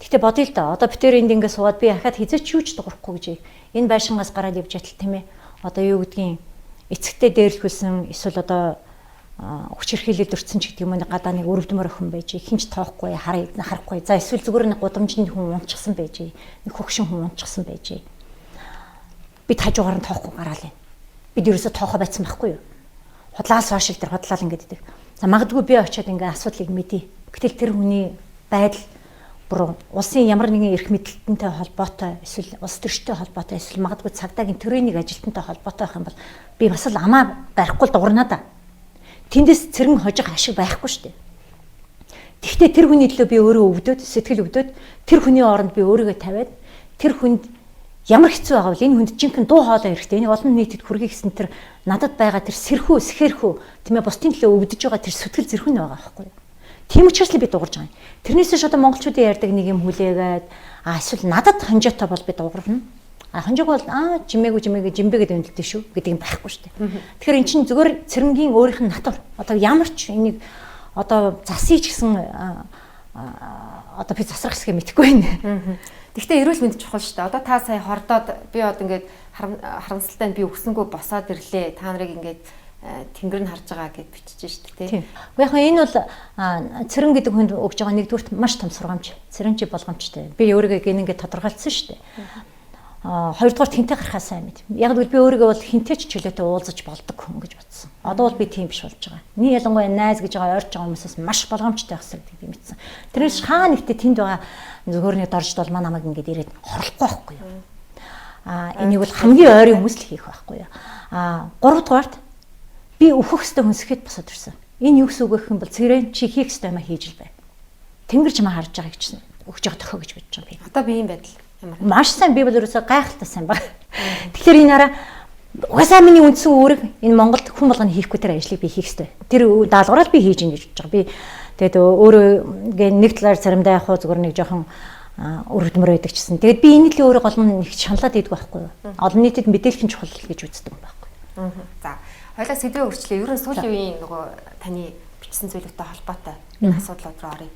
Speaker 2: Гэхдээ бодъё л да. Одоо битээр энд ингэ суугаад би ахаад хизээч юу ч дуурахгүй гэж. Энэ байшингаас гараад явж ятал тийм ээ. Одоо юу гэдгийг эцэгтэй дээрлэхүүлсэн эсвэл одоо хүч хэрхийлэлд өртсөн ч гэдэг юм уу гадаа нэг өрөвдмөр охин байж хинч тоохгүй харахгүй за эсвэл зүгээр нэг гудамжны хүн унчихсан байж нэг хөгшин хүн унчихсан байж бид хажуугаар нь тоохгүй гараал юм бид ерөөсө тоохоо байцсан байхгүй юу худлаа сошиал дээр худлаа ингээд идэг за магадгүй би очиод ингээд асуудлыг мэдье гэтэл тэр хүний байдал бүр улсын ямар нэгэн эрх мэдэлтэнтэй холбоотой эсвэл улс төрчтэй холбоотой эсвэл магадгүй цагдаагийн төрийн нэг ажилтнтай холбоотой байх юм бол би бас л амаа барихгүй л дуурнаа да. Тэндээс цэрэн хожих ашиг байхгүй шүү дээ. Тэгвэл тэр хүний төлөө би өөрөө өвдөд, сэтгэл өвдөд, тэр хүний оронд би өөрийгөө тавиад тэр хүнд ямар хэцүү байгаа вэ? Энэ хүнд жинхэнэ дуу хоолой хэрэгтэй. Энийг олон нийтэд хүргэх гэсэн тэр надад байгаа тэр сэрхүү, сэхэрхүү, тийм ээ бусдын төлөө өвдөж байгаа тэр сэтгэл зэрхэн байгаа байхгүй юу? Тийм учраас л би дуугарч байгаа юм. Тэрнээс ч одоо монголчуудын ярьдаг нэг юм хүлээгээд эсвэл надад хонжоотой бол би дуугарна. Хонжоог бол жимбэ гэдэг үнэлдэг шүү гэдэг юм байхгүй шүү дээ. Тэгэхээр эн чинь зөвхөн цэрэнгийн өөрийнх нь натур. Одоо ямар ч энийг одоо засъя ч гэсэн одоо би засрах хэсгээ мэдэхгүй байна. Гэхдээ эрүүл мэнд чухал шүү дээ. Одоо та сая хордоод би одоо ингээд харамсалтай би өгсөнгөө босоод ирлээ. Та нарыг ингээд тэнгэр нь харж байгаа гэд бичиж шүү дээ. Яг энэ бол цэрэн гэдэг хүнд өгж байгаа нэгдүгürt маш том сургамж. Цэрэн чи болгоомжтой. Би өөрийгөө ингээд тодорхойлсон шүү дээ. Хоёрдугаар тэнтэй гарахаа сайн мэд. Яг л би өөрийгөө бол хинтэй ч чөлөөтэй уулзаж болдог хүн гэж бодсон. Одоо бол би тийм биш болж байгаа. Нэг ялангуяа найз гэж байгаа ойрч байгаа хүмүүсээс маш болгоомжтой байх хэрэгтэй би мэдсэн. Тэрнээс хаа нэгтээ тэнд байгаа зөвхөн нэг дорж бол намайг ингээд ирээд хорлохгүй байхгүй юу. Энийг бол хамгийн ойрын хүмүүс л хийх байхгүй юу. Гуравдугаарт би өөхөх хөстө хүнсгэхэд босоод ирсэн. Энэ юу гэсэн үг гэх юм бол цэрэн чи хийх ёстой юм хийж л бай. Тэнгэр чамаа харж байгаа гэж өгж байгаа тохио гэж бодож байгаа би. Одоо би юм байдал маш сайн би бол ерөөсөө гайхалтай сайн баг. Тэгэхээр энэ араа угаасаа миний үндсэн үүрэг энэ Монголд хүн болгоны хийхгүй тэр ажлыг би хийх ёстой. Тэр даалгавраар би хийж ин гэж бодож байгаа. Би тэгээд өөрөө нэг талаар заримдаа яг хуу зүгээр нэг жоохон өргөдмөр байдаг ч гэсэн. Тэгээд би энэ л өөрөө гол нь их шаналаад идэх байхгүй юу. Олон нийтэд мэдээлэл нь чухал гэж үздэг байхгүй.
Speaker 1: За хоёлаа сэдвээ өрчлөө. Ер нь сүүлийн үеийн нөгөө таны бичсэн зүйлүүдтэй холбоотой энэ асуудлууд руу оръё.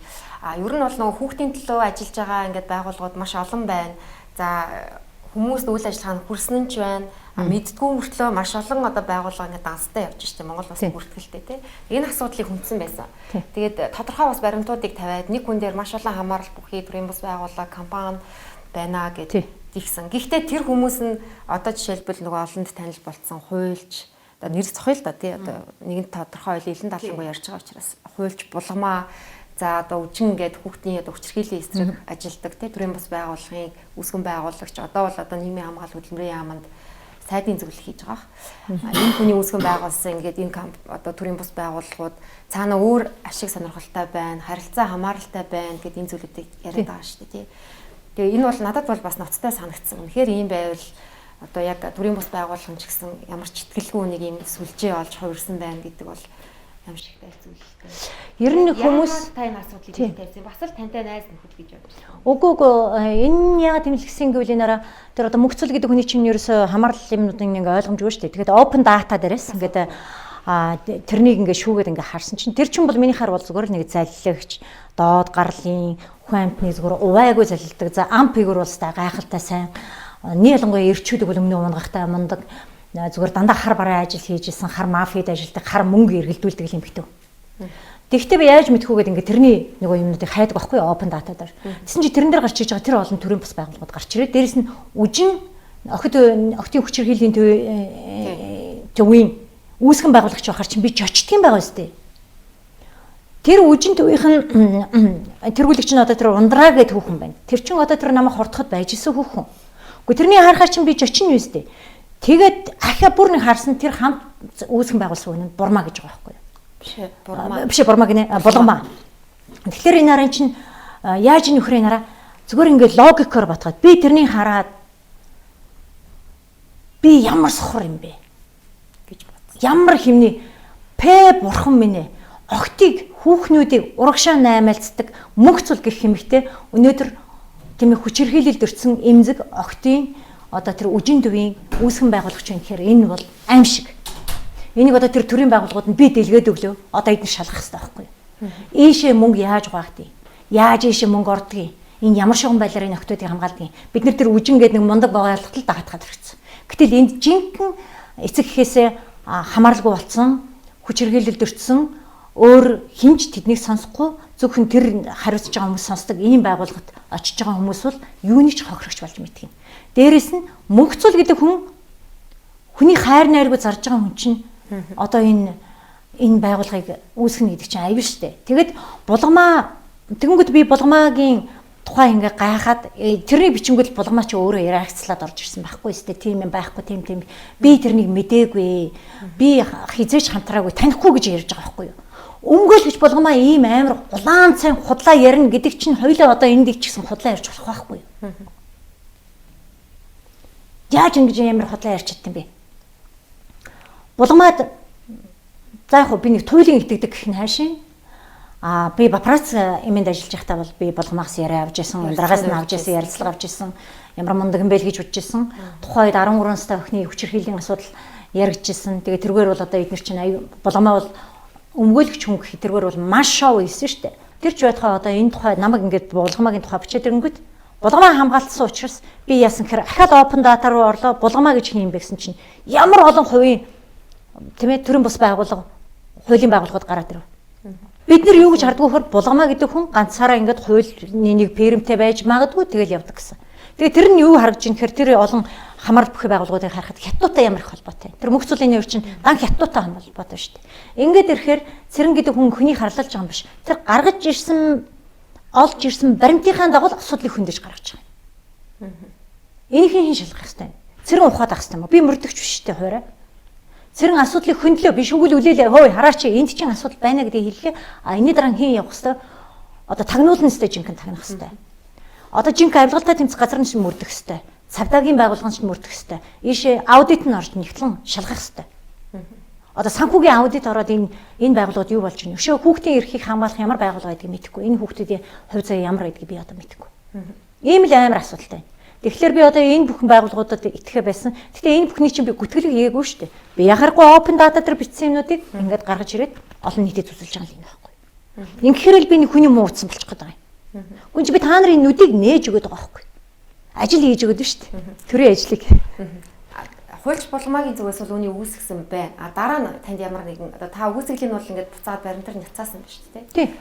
Speaker 1: Ер нь бол нөгөө хүүхдийн төлөө ажиллаж байгаа ингээд байгууллагууд маш олон байна. За хүмүүст үйл ажиллагаанд хүрсэн нь ч байна. Мэддгүү мөртлөө маш олон одоо байгууллага ингээд данстай явж штэ Монгол улс бүртгэлтэй тий. Энэ асуудлыг хүндсэн байсан. Тэгээд тодорхой бас баримтуудыг тавиад нэг хүн дээр маш олон хамаарал бүхий төрийн бус байгууллага компани байна гэж тэгсэн. Гэхдээ тэр хүмүүс нь одоо жишээлбэл нөгөө олонд танил болцсон хуульч одоо нэр зохиол та тий одоо нэгэн тодорхой илэн далангуй ярьж байгаа учраас хуульч булгамаа за одоо үжин гэдэг хүүхдийн одоо хүчирхийллийн эсрэг ажилдаг тий төрийн бус байгууллагын үүсгэн байгуулагч одоо бол одоо нийгмийн хамгаалалт хөтөлмөрийн яаманд сайдын зөвлөл хийж байгаа. Энэ хүний үүсгэн байгуулсан ингээд энэ одоо төрийн бус байгууллагууд цаана өөр ашиг сонирхолтой байна, харилцаа хамааралтай байна гэдэг энэ зүйлүүдийг яриад байгаа шүү дээ тий. Тэгээ энэ бол надад бол бас ноцтой санагдсан. Үнэхээр ийм байвал одоо яг төрийн бус байгууллагын ч гэсэн ямар ч итгэлгүй нэг юм сүлжээ олж хувирсан байна гэдэг бол ямар шигтэй зүйл.
Speaker 2: Ер нь хүмүүс
Speaker 1: та энэ асуудлыг тавьсан. Бас л тантай найз нөхөд гэж байна.
Speaker 2: Үгүй энэ яагаад тэмдэглэсэн гэвэл энараа тэр одоо мөнгө цул гэдэг хүний чинь ерөөсө хамаарал юмнуудын ингээ ойлгомжгүй шүү дээ. Тэгэхээр open data дээрээс ингээд тэрнийг ингээ шүүгээд ингээ харсан чинь тэр чинь бол миний хар бол зүгээр л нэг залилагч доод гарлын хүн амтны зүгээр увайгүй залилдаг. За ам фигур бол ста гайхалтай сайн. Ялангуяа эрчүүдэг бол өмнө унгахтай мундаг зүгээр дандаа хар бараа ажил хийж исэн хар мафиад ажилдаг хар мөнгө эргэлдүүлдэг юм битүү. Тэгэхдээ би яаж мэдхүүгээд ингээ тэрний нөгөө юмнуудыг хайдаг байхгүй open data дээр. Тэсэн чи тэрэн дээр гарч иж байгаа тэр олон төрийн бус байгууллагууд гарч ирээ. Дээрэс нь үжин октын хүчирхийллийн төвийн үүсгэн байгуулагч байхаар чинь би ч очтгийн байгаа үстэй. Тэр үжин төвийнхэн тэргүүлэгч нь одоо тэр ундраа гэдэг хүүхэн байна. Тэр чинь одоо тэр намайг хортоход байж исэн хүүхэн. Гэхдээ тэрний харахаар чинь би ч очин юу үстэй. Тэгээд ахаа бүр нэг харсан тэр хамт үүсгэн байгуулсан хүн бурмаа гэж байгаа байхгүй юу? Биш бурмаа гинэ булгамаа. Тэгэхээр энэ нарийн чинь яаж нөхрөө нараа зүгээр ингээд логикоор батгаад би тэрний хараад би ямар сохор юм бэ гэж бодсон. Ямар хэмний бурхан минь огтыг хүүхнүүдийг урагшаа наймаалцдаг мөнх цул гэх хэмэгтэй өнөөдөр тийм хүчирхийлэлд өртсөн эмзэг огтын одоо тэр үжин төвийн үүсгэн байгуулагч юм гэхээр энэ бол аимшиг. Энийг одоо тэр төрийн байгууллагууд нь би дэлгээд өглөө. Одоо эдгээр шалгах хэрэгтэй байхгүй юу? Ийшээ мөнгө яаж угаагдгийг? Яаж ийшээ мөнгө ордгийг? Энэ ямар шугам байлаар энэ охтуудыг хамгаалдаг юм? Бид нар тэр үжин гэдэг нэг мундаг байгууллагт л даатгаад хэрэгцсэн. Гэтэл энд жинхэнэ эцэг эхээсээ хамааралгүй болсон, хүчирхийлэлд өртсөн өөр хинч тэднийг сонсохгүй зөвхөн тэр хариуцж байгаа хүмүүс сонсдог ийм байгууллагад очиж байгаа хүмүүс бол юуны ч хохирогч болж мэдгэн. Дээрээс нь мөнх цул гэдэг хүний хайр найргүй зарж байгаа хүн чинь одоо энэ байгууллагыг үүсгэнэ гэдэг чинь аюул штэ. Тэгэд булгамаа тэгэнгүүт би булгамаагийн тухай ингээ гайхаад тэрний бичингүүл булгамаа чи өөрөө яраагцлаад орж ирсэн байхгүй штэ. Тийм юм байхгүй тийм би тэрнийг мэдээгүй. Би хизээч хамтраагүй танихгүй гэж ярьж байгаа байхгүй юу? Өмгөөл гэж булгамаа ийм амар улаан цайн худлаа ярина гэдэг чинь хоёлаа одоо энд ч гэсэн худлаа ярьж болох байхгүй юу? Яаж ингэж амар худлаа ярьж чадсан бэ? Булгамаад за яг би нэг туйлын итгэдэг гэх нь хайшин. Би бапрац эмэнд ажиллаж байхдаа бол би булгамаас яриа авч исэн, ундрагаас нь авч исэн, ярилцлага авч исэн. Ямар мундаг юм бэ гэж бодож исэн. Тухайн үед 13 настай охины хүчирхийллийн асуудал яригдчихсэн. Тэгээ тэргээр бол одоо эдгээр чинь булгамаа бол өмгөөлөгч хүн гэх тэргээр бол маш шоу хийсэн шүү дээ. Тэр ч байтугай одоо энэ тухай намайг ингээд булгамаагийн тухай бичээд ирэнгүүт булгамаа хамгаалсан учраас би яасан гэхээр ахаад open data руу орлоо булгамаа гэж хэм байсан чинь ямар олон хувийн тийм ээ төрийн бус байгууллага хуулийн байгууллагууд гараад ирв. Бид нар юу гэж харддаг вөхөр булгамаа гэдэг хүн ганцаараа ингээд хуулийн нэг фермтэй байж магадгүй тэгэл явдаг гэсэн. Тэгээ тэр нь юу харагдж ин гэхээр тэр олон хамаар бүхий байгууллагуудыг харахад хятадтай ямар их холбоотой. Тэр мөнх цулын нэр чинь дан хятадтай холбоотой шүү дээ. Ингээд ирэхээр цэрэн гэдэг хүн хүний харлалж байгаа юм биш. Тэр гаргаж ирсэн олж ирсэн баримтынхаа дагуу асуудлыг хөндөж гаргаж байгаа. Энийхээ хин шалгах хэрэгтэй. Цэрэн ухаад авах хэрэгтэй юм. Би мөрдөгч биш шүү дээ хоорой. Цэрэн асуудлыг хөндлөө би шүгэл үлээлээ. Хөөе хараач энд чинь асуудал байна гэдгийг хэллээ. Энэний дараа хин явах хэрэгтэй. Одоо тагнуулна сте жинхэнэ тагнах хэрэгтэй. Одоо жинхэнэ авилгалтай тэмцэх газар нь мөрдөх хэрэгтэй. Цагдаагийн байгууллагын ч мөрдөх хэрэгтэй. Ийшээ аудит нь орж нэгтлэн шалгах хэрэгтэй. Одоо санхүүгийн аудит ороод энэ байгууллагууд юу болж байна? Өшөө хүүхдийн эрхийг хамгаалах ямар байгууллага гэдгийг мэдэхгүй. Энэ хүүхдүүдийн хувь заяа ямар байдгийг би одоо мэдэхгүй. Ийм л амар асуудалтай. Тэгэхээр би одоо энэ бүхэн байгууллагуудад итгэхэ байсан. Гэтэ энэ бүхний чинь би гүтгэлэг хийгээгүй шүү дээ. Би яхахгүй open data дээр бичсэн юмнуудыг ингээд гаргаж ирээд олон нийтэд үзүүлж байгаа юм байхгүй. Ингэхээр л би нэг хүний муу утсан болчих гээд байгаа юм. Гүн чи би та нарын нүдийг нээж өгöd байгаа байхгүй. Ажил хийж өгöd шүү дээ. Төрийн ажлыг.
Speaker 1: Хуульч булгамаагийн зүгээс бол үүний үүсгэсэн байна. Дараа нь танд ямар нэгэн одоо та үүсгэлийн бол ингээд буцаад баримтаар няцаасан байна шүү дээ.
Speaker 2: Тийм.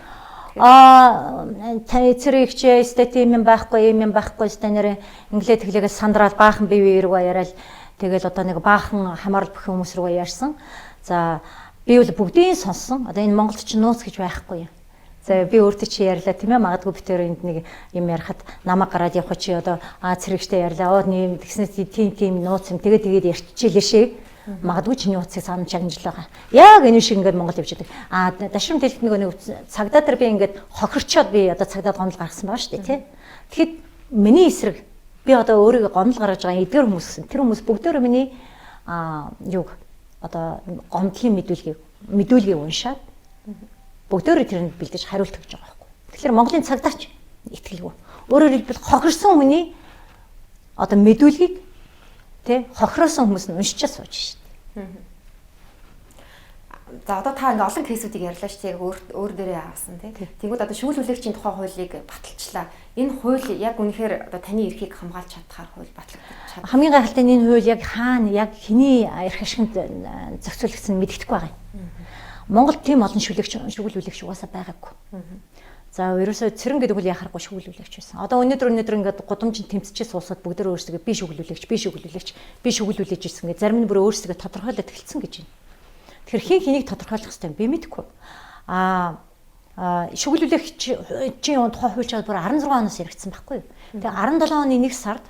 Speaker 2: Цэрэгч статим юм байхгүй юм байхгүй станаар инглиш хэлээс сандраад баахан бие рүү яриад тэгэл одоо нэг баахан хамаарал бүх хүмүүс рүү ярьсан. За би бол бүгдийг сонссон. Одоо энэ Монголд ч нууц гэж байхгүй юм. За би өөртөө чи ярьлаа тийм ээ магадгүй битээр энд нэг юм ярихад намайг гараад явах чи одоо цэрэгчтэй ярьлаа. Оо тэгснээс тийм нууц юм тэгээд ярьчихлээ шээ. Магадгүй чиний утсыг санаж чагнажл байгаа. Яг энэ шиг ингээд Монгол явж байгаа. Дашрам дэлхийд нэг цагдаа дээр би ингээд хохирчоод би одоо цагдаад гомдол гаргасан байгаа шүү дээ тий. Тэгэхэд миний эсрэг би одоо өөрийгөө гомдол гаргаж байгаа эдгээр хүмүүс гэсэн. Тэр хүмүүс бүгдөө миний юг одоо гомдлын мэдүүлгийг уншаад бүгдөө тэрэнд бэлдэж хариулт өгч байгаа байхгүй. Тэгэхээр Монголын цагдаач итгэлгүй. Өөрөөр хэлбэл хохирсон хүний одоо мэдүүлгийг тэ хохироосон хүмүүс нь уншичаа сууж шít. За одоо та ингээ олон кейсүүдийг ярьлаа шүү дээ. Өөр дээрээ авсан тий. Тэгвэл одоо шүүлүүлэгчийн тухай хуулийг баталчлаа. Энэ хууль яг үнэхээр одоо таны эрхийг хамгаалж чадхаар хууль батлагдаж. Хамгийн гайхалтай нь энэ хууль яг хаана яг хэний эрх ашигт зохицуулагдсан мэддэхгүй байгаа юм. Монголд тийм олон шүүлүүлэгч угаасаа байгаагүй. За ерөөсөө цэрэн гэдэг бол яхахгүй шүүлүүлэгч байсан. Одоо өнөөдөр ингээд гудамжинд тэмцчээс суусаад бүгд өөрсдөө би шүүлүүлэгч ирсэн гэж зарим нь бүр өөрсдөө тодорхойлоод эхэлсэн гэж байна. Тэгэхээр хин хэнийг тодорхойлох хэрэгтэй би мэдэхгүй. Шүүлүүлэгчийн тухай хууль чад бүр 16 оноос яригдсан байхгүй юу. Тэгээ 17 оны 1 сард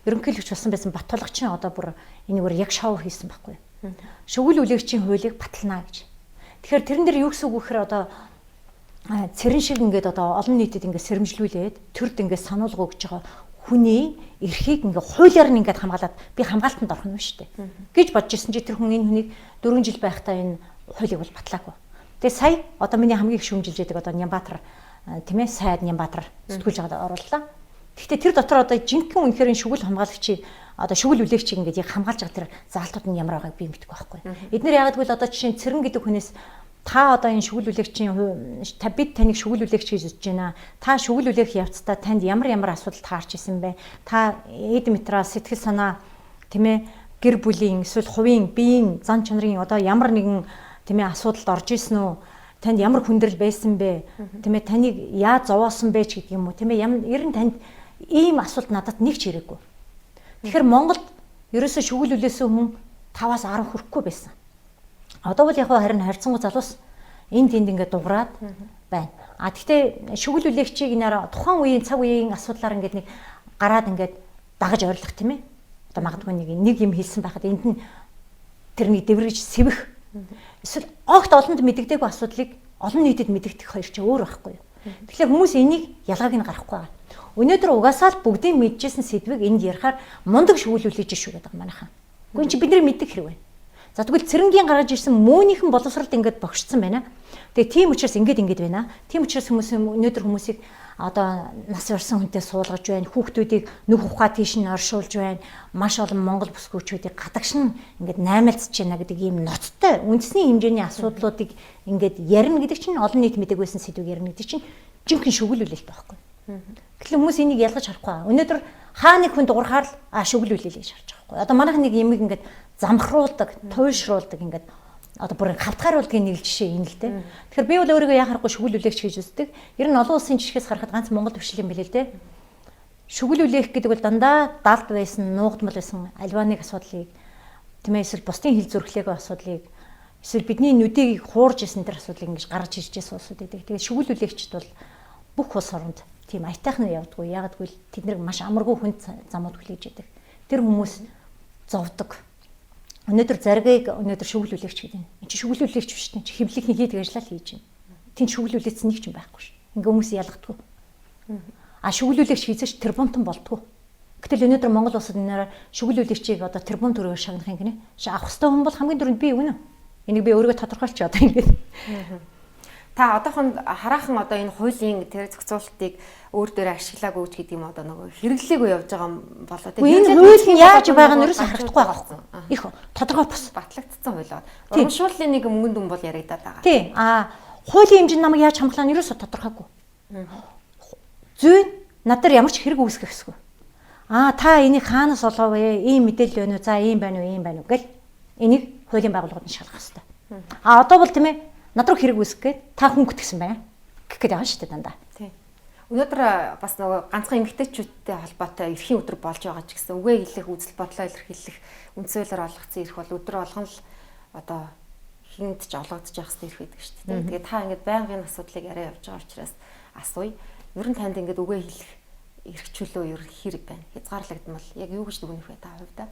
Speaker 2: ерөнхийлөгч болсон байсан Баттулгачин одоо бүр энэгээр яг шоу хийсэн байхгүй юу. Шүүлүүлэгчийн хуулийг баталнаа гэж. Тэгэхээр тэрэн дээр юу гэсэн үг вэхээр одоо цэрэн шиг ингээд одоо олон нийтэд ингээд сэрэмжлүүлээд төрд ингээд сануулга өгж байгаа хүний эрхийг ингээд хуулиар нь ингээд хамгаалаад би хамгаалтанд орох нь шүү дээ гэж бодож ирсэн чи тэр хүн энэ хүнийг 4 жил байхдаа энэ хуулийг бол батлаагүй. Тэгээ сая одоо миний хамгийн их шүүмжилж яадаг одоо Нямбатар тийм ээ сайд Нямбатар сэтгүүлж байгаад орууллаа. Гэхдээ тэр дотор одоо жинхэнэ үнэхээр шүгэл хамгаалагчийг одоо шүгэл үлээгчийг ингээд яг хамгаалж байгаа тэр заалтууд нь ямар байгааг би мэдэхгүй байхгүй. Эдгээр яагаад гэвэл одоо жишээ нь цэрэн гэдэг хүнээс та одоо энэ шүглүүлэгчийн бид таныг шүглүүлэгч гэж үзэж байна. Та шүглүүлэх явцдаа танд ямар асуудал таарч исэн бэ? Та эд материал, сэтгэл санаа, тийм ээ, гэр бүлийн эсвэл хувийн биеийн зан чанарын одоо ямар нэгэн тийм ээ асуудалд орж исэн үү? Танд ямар хүндрэл байсан бэ? Тийм ээ, таныг яаж зовоосон бэ ч гэдэг юм уу? Тийм ээ, ер нь танд ийм асуулт надад нэг ч ирээгүй. Тэгэхээр Монголд ерөөсөө шүглүүлээсэн хүн 5-аас 10 хүрэхгүй байсан. Одоо бол яг харин харьцангуй залуус энд тэнд ингээд дуграад байна. Гэхдээ шүглүүлэгчийг нэр тухайн үеийн цаг үеийн асуудлаар ингээд нэг гараад ингээд дагаж ойрлох тийм ээ. Одоо магадгүй нэг юм хэлсэн байхад энд нь тэрний дэврэж сэвэх. Эсвэл огт олонд мэддэгдээгүй асуудлыг олон нийтэд мэдэгдэх хоёр ч өөр байхгүй юу. Тэгэхээр хүмүүс энийг ялгааг нь гаргахгүй байгаа. Өнөөдөр угаасаа л бүгдийн мэдчихсэн сэдвийг энд ярихаар мундаг шүглүүлж шүү гэдэг юм манайхаа. Гүн чи бидний мэддэг хэрэг байна. За тэгвэл цэрэнгийн гаргаж ирсэн мөөнийхэн боловсролд ингээд богшсон байна. Тэгээ тийм учраас ингээд байна. Тийм учраас өнөөдөр хүмүүсийг одоо нас орсон хүнтэй суулгаж байна. Хүүхдүүдийг нүх ухаа тийш нь оршуулж байна. Маш олон монгол бүсгүүчүүдийг гадагшин ингээд наймаалцж байна гэдэг ийм ноцтой үндэсний хэмжээний асуудлуудыг ингээд ярина гэдэг чинь олон нийт мэдээг байсан сэдвийг ярина гэдэг чинь жинхэнэ шүглүүлэлт байхгүй. Тэгэхээр хүмүүс энийг ялгаж харахгүй. Өнөөдөр хаа нэг хүн дуурхаар л шүглүүлээ гэж харж байгаа байхгүй. Одоо манайх нэг юм ингээд замхруулдаг, туйлшруулдаг ингээд одоо бүр хавтгааруулдгийн нэг жишээ энэ л дээ. Тэгэхээр би бол өөрийгөө яхахгүй шүглүүлэгч гэж үздэг. Ер нь олон улсын жишгээс харахад ганц Монгол төвшил юм билээ л дээ. Шүглүүлэх гэдэг бол дандаа далд байсан, нуугдмал байсан альваныг асуудлыг тийм ээ эсвэл бусдын хил зүрхлээг асуудлыг эсвэл бидний нүдийг хуурж исэн тэр асуудлыг ингэж гаргаж ирж байсан улсууд гэдэг. Тэгээд шүглүүлэгчд бол бүх улс оронд тийм аятайхан явдаггүй. Яг гэвэл тэд нар маш амаргүй хүнд замууд хүлээж идэг. Тэр хүмүүс зовдөг. Өнөөдөр заргийг өнөөдөр шүглүүлэгч гэдэг юм. Энд чи шүглүүлэгч биш тийм чи хэвлэлийн хийдэг ажиллаа л хийж байна. Тин шүглүүлээсэн нэг ч юм байхгүй ш. Ингээ хүмүүс ялгадаггүй. Шүглүүлэгч хийсэж тэрбумтан болдгоо. Гэтэл өнөөдөр Монгол улсад энээр шүглүүлэгчийг одоо тэрбум төрөөр шагнах юм гинэ. Авах хэвээр хүн бол хамгийн дөрөнд би өгнө. Энийг би өөрийгөө тодорхойлчих одоо ингээд.
Speaker 1: Та одоохон хараахан одоо энэ хуулийн тэр зохицуулалтыг өөр дээрээ ашиглаагүй ч гэдэг юм одоо нөгөө хэрэглээгүй явж байгаа юм болоо тийм.
Speaker 2: Энэ хууль нь яаж байгаа нь ерөөсөй харагдахгүй байгаа байхгүй. Их тодорхой бос
Speaker 1: батлагдсан хууль байна. Урамшууллын нэг мөнгөн дүн бол яригадаад байгаа.
Speaker 2: Тийм. Хуулийн хэмжээ намайг яаж хамгаалах нь ерөөсөй тодорхойгүй. Зүйн надад ямар ч хэрэг үүсгэх хэсгүй. Та энийг хаанаас олгов вэ? Ийм мэдээлэл байна уу? За ийм байна уу? Ийм байна уу гэл энийг хуулийн байгууллагууд нь шалгах хэрэгтэй. Одоо бол тийм ээ над руу хэрэг үүсгэх гээд та хүн гүтгсэн байна гэх гээд байгаа шүү дээ дандаа.
Speaker 1: Тийм. Өнөөдөр бас нөгөө ганцхан эмэгтэйчүүдтэй холбоотой эрхийн өдөр болж байгаа ч гэсэн үгээ хэлэх, үзэл бодлоо илэрхийлэх, үндсөөлөөр олгоцсон эрх бол өдөр болгон л одоо хүнд ч олгогдож явах хэрэгтэй ирэх байдаг шүү дээ. Тэгээд та ингээд байнгын асуудлыг яриа явж байгаа учраас асууя. Ер нь танд ингээд үгээ хэлэх эрх чөлөө ер нь хэрэг байна. Хязгаарлагдмал яг юу гэж дүгнэх вэ та хувьдаа?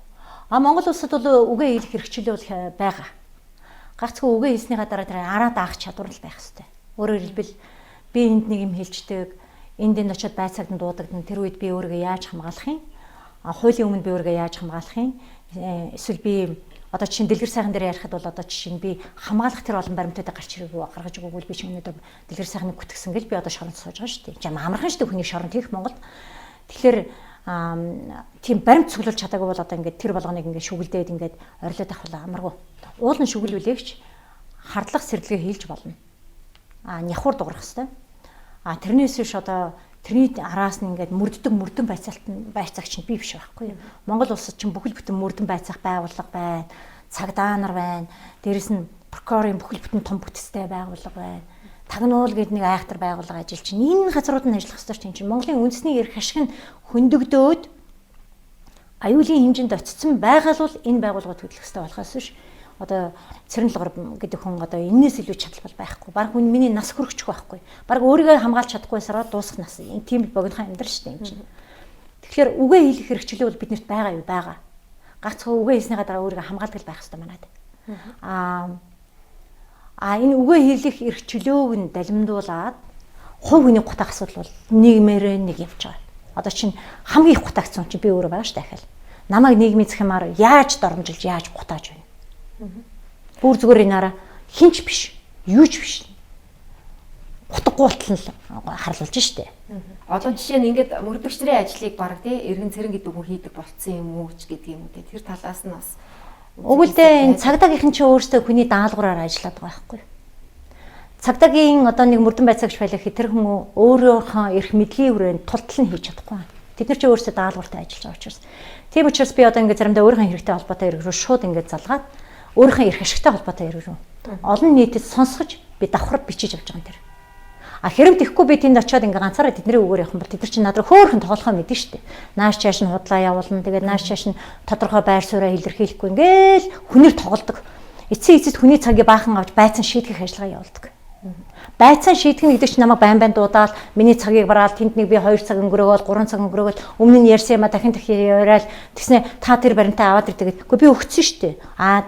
Speaker 2: Монгол улсад бол үгээ хэлэх эрх чөлөө бол байгаа. Гагцхүү үгээ хэлснийхаа дараа тэр араа даах чадвар л байх хэрэгтэй. Өөрөөр хэлбэл би энд нэг юм хэлждэг, энд очиод байцаагт дуудагдана. Тэр үед би өөрийгөө яаж хамгаалах юм? Хуулийн өмнө би өөрийгөө яаж хамгаалах юм? Эсвэл би одоо чинь дэлгэр сайхан дээр ярихад бол одоо жишээ нь би хамгаалах тэр олон баримтуудыг гарч ирээгүй гаргаж өгөөгүй би чинь өнөөдөр дэлгэр сайхныг гүтгсэн гэж би одоо шоронд сууж байгаа шүү дээ. Жам амархан шүү дээ хүний шоронд хийх Монголд. Тэгэхээр тийм баримт цуглуулж чадаагүй бол одоо ингээд тэр болгоныг ингээд шүглдээд ингээд орилоод авах амаргүй. Уулын шүглүүлэгч хардлах сэрдлэгээ хийлж болно. Нявхуур дуурах хэвээр. Тэрнээс биш одоо тэрний араас нь ингээд мөрдөн байцаагч нь би биш байхгүй юу. Монгол улсад чинь бүхэл бүтэн мөрдөн байцаах байгууллага байна. Цагдаа нар байна. Дээрэс нь прокурорын бүхэл бүтэн том бүтцтэй байгууллага байна. Тагнуул гэдэг нэг айхтар байгууллага ажиллаж чинь энэ газрууд нь ажиллах ёстой чинь Монголын үндэсний эрх ашиг нь хөндөгдөөд аюулын хэмжээнд очсон байгаа л энэ байгууллагууд хөдлөх ёстой болохоос биш. Одоо цэрэн лгор гэдэг хүн одоо энэс илүү чадвар байхгүй. Бараг хүн миний нас хүрчихгүй байхгүй. Бараг өөрийгөө хамгаалж чадахгүйсараа дуусах нас. Энэ тийм богинохан амьдрал шүү дээ энэ чинь. Тэгэхээр үгээ хэлэх хэрэгчлээ бол биднэрт байгаа юу? Байгаа. Гагцхүү үгээ хэлснийхаа дараа өөрийгөө хамгаалдаг байх хэрэгтэй манайд. Энэ үгээ хэлэх эрхчлөөг нь далимдуулаад хувь хүний гутах асуудал бол нийгмээрээ нэг явж байгаа. Одоо чинь хамгийн их гутаагцсан чинь би өөрөө байгаа ш дахиад. Намайг нийгмийн захимаар яаж доромжилж яаж гутааж байна. Бүр зүгээр энаараа хинч биш, юуч биш. Гутгуултал нь харлуулж штэ.
Speaker 1: Одоо жишээ нь ингээд мөрдөгчдрийн ажлыг баг тий эргэн цэрэн гэдэг хүн хийдэг болцсон юм уу ч гэдэг юм үү. Тэр талаас нь бас
Speaker 2: өгүүлдээ энэ цагдаагийнхан ч өөрсдөө хүний даалгавраар ажилладаг байхгүй. Цагдаагийн одоо нэг мөрдөн байцаагч байлаа гэхэд тэр хүн өөрийнхөө эрх мэдлийн хүрээнд тултал нь хийж чадахгүй. Тэд нар ч өөрсдөө даалгавартай ажиллаж байгаа учраас. Тийм учраас би одоо ингээд заримдаа өөрийнхөө хэрэгтэй холбоотой эрх рүү шууд ингээд залгаад өөрийнхөө эрх ашигтай холбоотой эрх рүү олон нийтэд сонсгож би давхар бичиж авч байгаа юм тэр. Хэрэг тэхгүй би тэнд очиод ингээ ганцаараа тэдний үгээр явах юм бол тэд нар чинь над руу хөөхөн тоглохоо мэднэ шүү дээ. Нааш чааш нь худлаа явуулна. Тэгээд нааш чааш нь тодорхой байр сууриа илэрхийлэхгүй ингээл хүнээр тоглодог. Эцсийн эцэд хүний цагийг баахан авч байцан шийтгэх ажиллагаа явуулдаг. Байцан шийтгэх гэдэг чинь намайг байн дуудаал миний цагийг бараал тэнд нэг би 2 цаг өнгөрөөгөл 3 цаг өнгөрөөгөл өмнө нь ярьсан юм а дахин яриад тэгснэ та тэр баримтаа аваад ирдэг. Гэхдээ би өгсөн шүү дээ.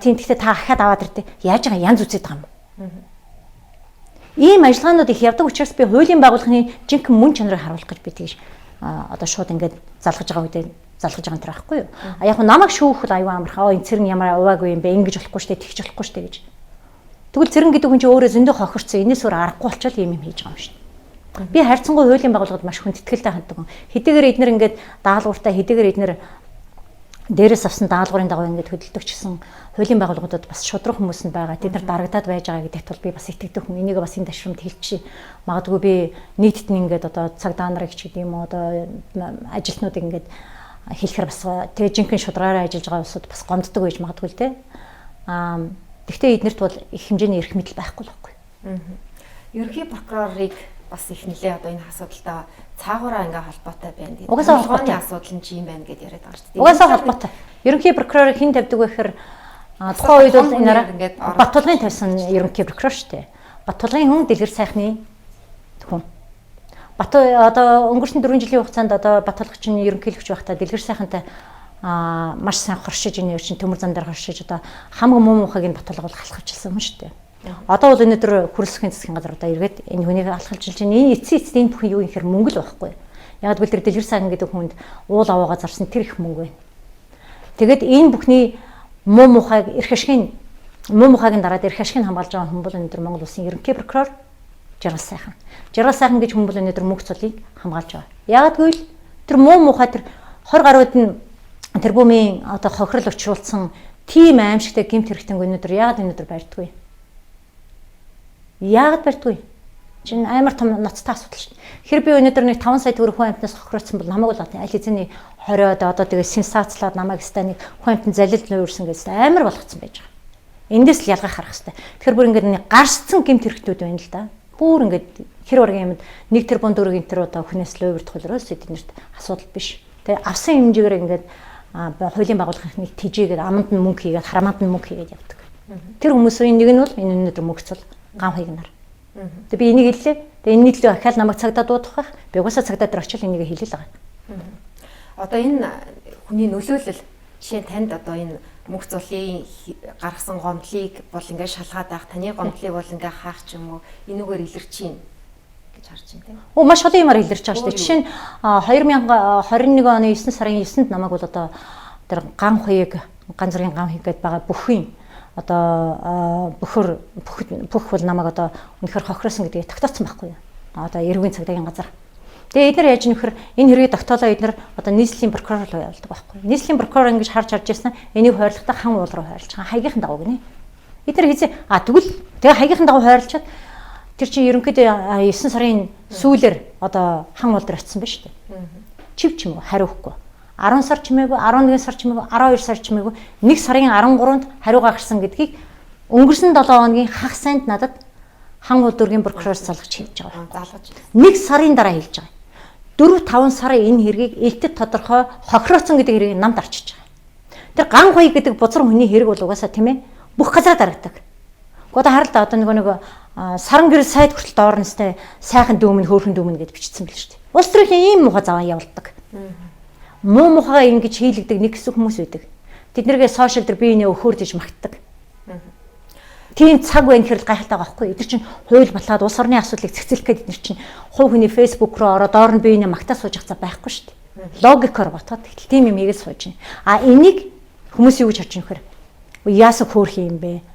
Speaker 2: Тийм тэгтээ та ахаад аваад ирдэг. Яаж байгаа янз үзээд байгаа юм. Ийм ажиллагаанууд их явдаг учраас би хуулийн байгууллагын жинхэнэ мөн чанарыг харуулах гэж би тэгж одоо шууд ингээд залгаж байгаа үедээ залгаж байгаа юм тэр байхгүй юу. Яг намайг шүүх аюу амархаа энэ цэрэн ямар аваагүй юм бэ ингэж болохгүй штэ тэгж болохгүй штэ гэж. Тэгвэл цэрэн гэдэг хүн чинь өөрөө зөндөө хохирцсон энэс өөр аргагүй болчихвол ийм юм хийж байгаа юм штэ. Би харьцангуй хуулийн байгууллагад маш хүндэтгэлтэй ханддаг. Хэдийгээр эднэр ингээд даалгавартай хэдийгээр эднэр дээрээс авсан даалгаврын дагуу ингээд хөдөлдөг ч гэсэн хуулийн байгууллагуудад бас шудраг хүмүүс нь байгаа. Тэд нар дарагдаад байж байгаа гэдэгт бол би бас итгэдэг хүн. Энийг бас энэ ташрамд хэлчихье. Магадгүй би нийтэд нь ингээд одоо цагдаа нарыг ч гэдэг юм уу одоо ажилтнуудыг ингээд хэлэхэр бас тэгээ жинхэнэ шудраараа ажиллаж байгаа улсууд бас гомддог байж магадгүй л те. Тэгвэл эднэрт бол их хэмжээний эрх мэдэл байхгүй л байхгүй.
Speaker 1: Ерөнхий прокурорыг бас их нэлээ одоо энэ асуудалтай цаагаараа ингээ холбоотой байна гэдэг.
Speaker 2: Угаасаа холбоотой
Speaker 1: асуудал нь чи юм байна гэдээ яриад байгаа шүү дээ.
Speaker 2: Угаасаа холбоотой. Ерөнхий прокурорыг хэн тавьдаг вэ гэхээр тухайн үед бол энэ Баттулгын тавьсан ерөнхий прокурор шүү дээ. Баттулгын хүн дэлгэр сайхны хүн. Одоо өнгөрсөн 4 жилийн хугацаанд одоо Баттулгач нь ерөнхийлөгч байхдаа дэлгэр сайхантай маш сайн хоршиж энэ чинь төмөр зам дээр хоршиж одоо хамгийн муу мухаг энэ Баттулга бол халахвчилсан хүн шүү дээ. Одоо бол өнөөдөр хүрэлцэхийн засгийн газар одоо эргээд энэ хүнийг алхалж чинь энэ эцсийн бүхэн юу юм хэр мөнгө л байхгүй. Яг л тэр дэлгэр сайхан гэдэг хүнд уул аваагаа зарсан тэр их мөнгө байна. Тэгэд энэ бүхний муу мухагийн дараад эрх ашигыг хамгаалж байгаа хүн бол өнөөдөр Монгол улсын ерөнхий прокурор Жаргал сайхан. Жаргал сайхан гэж хүмүүс өнөөдөр мөнх цолыг хамгаалж байгаа. Яг гэвэл тэр муу мухай тэр 20 гаруйд нь тэрбумын одоо хохирол учруулсан тийм аимшигтай гэмт хэрэгтэн өнөөдөр яагаад өнөөдөр барьдгүй? Яагаад барьдгүй? Чин амар том ноцтой асуудал шүү дээ. Хэр би өнөөдөр нэг 5 сая төгрөг хүн амтнаас хохирооцсон бол намайг л аль хэзээний 20-од одоо тэгээ сенсацлаад намайг ста нэг хүн амтны залилд нүүрсэн гэсэн амар болгоцсон байж байгаа. Эндээс л ялгаа харах хэрэгтэй. Тэгэхээр бүр ингээд нэг гарцсан гэмт хэрэгтүүд байна л да. Бүр ингээд хэр ургийн юмд 1 тэрбум төгрөгийн тэр одоо хүнээс л өөрт хөлрөөс эднэрт асуудал биш. Тэгээ авсан хэмжээгээр ингээд хуулийн байгууллагын тижээгээд аманд нь мөнгө хийгээд хараманд нь мөнгө хийгээд явдаг. Тэр хүмүүсийн нэг нь бол энэ өнөөдөр мөнгөцөл гам хийнаар. Тэгээ би энийг хэллээ. Тэгээ энэ нийтлээ ахаал намайг цагдаа дуудах байх. Би угаасаа цагдаа дээр очил энийг хэлэл байгаа.
Speaker 1: Одоо энэ хүний нөлөөлөл жишээ нь танд одоо энэ мөнх цолын гаргасан гомдлыг бол ингээд шалгаад байх, таны гомдлыг бол ингээд хаах ч юм уу энүүгээр илэрч чинь гэж харж байна тийм.
Speaker 2: Маш олон юмар илэрч байгаа шүү дээ. Жишээ нь 2021 оны 9 сарын 9-нд намайг бол одоо тэр ган хуйг ганц зэргийн ган хуйг гэдээ байгаа бүхний одоо бүх бол намайг одоо үнэхээр хохироосон гэдгийг тогтооцсон байхгүй юу? Одоо эрүүгийн цагдаагийн газар. Тэгээ эдгээр яаж нөхөр энэ хэргийг тогтоолоо эдгээр одоо нийслэлийн прокурор руу явуулдаг байхгүй юу? Нийслэлийн прокурор ингэж харж ирсэн энийг хойрлохдоо хан уул руу хойрлж байгаа. Хаягийнхан дагуу гинэ. Эдгээр хийзээ тэгвэл тэгээ хаягийнхан дагуу хойрлчаад тэр чинь ерөнхийдөө 9 сарын сүүлээр одоо хан уул дээр очсон ба шүү дээ. Чив ч юм уу хариухгүй. 10 сар чимээгүй, 11 сар чимээгүй, 12 сар чимээгүй, 1 сарын 13-нд хариугаа гаргасан гэдгийг өнгөрсөн 7 хоногийн хагас сайнд надад хан улдүргийн прокурор залгаж хэлж байгаа.
Speaker 1: Залгаж.
Speaker 2: 1 сарын дараа хэлж байгаа. 4-5 сарын энэ хэргийг элтэд тодорхой хохирооцсон гэдэг хэргийг намд арчиж байгаа. Тэр ган хуй гэдэг бузар хүний хэрэг бол угаасаа тийм ээ бүх газар дарагддаг. Гэхдээ харалт одоо нэг саран гэрэл сайд хүртэл доорностой сайхан дүүмэн хөөрхөн дүүмэн гэж бичсэн байл шүү дээ. Улс төрийн ийм муха заваа явуулдаг. Муу мухаа ингэж хийлэгдэг нэг хэсэг хүмүүс байдаг. Тэднэргээ сошиал дээр биенээ өхөөрдөж магтдаг. Тийм цаг байна гэхэрэл гайхалтай байгаа байхгүй. Эдгээр чинь хууль батлаад улс орны асуудлыг цэцэлэх гээд эдгээр чинь хувь хүний фэйсбુક руу ороод доор нь биенээ магтаа сууж хацаа байхгүй шүү дээ. Логикоор ботоод тэгэл тийм юм ийгэл сууж байна. Энийг хүмүүс юу гэж харж нөхөр? Яасан хөөх юм бэ?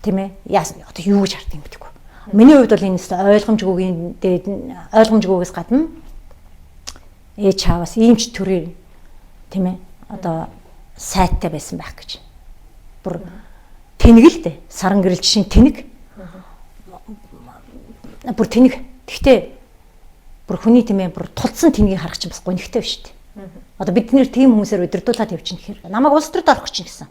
Speaker 2: Тийм ээ? Яасан одоо юу гэж хард юм гэдэггүй. Миний хувьд бол энэ ойлгомжгүйгээс гадна ээж чаавас иймч төрөөр тийм ээ одоо сайттай байсан байх гэж. Бүр тэнэг л дээ. Саран гэрэл жишээ тэнэг. Бүр тэнэг. Гэхдээ бүр хүний тийм ээ бүр тулцсан тэнгийг харах чинь бас гонигтай биш үү? Одоо бид нэр тийм хүмүүсээр удирдуулаад явчихна гэхээр намайг улс төрд орох гэж гисэн.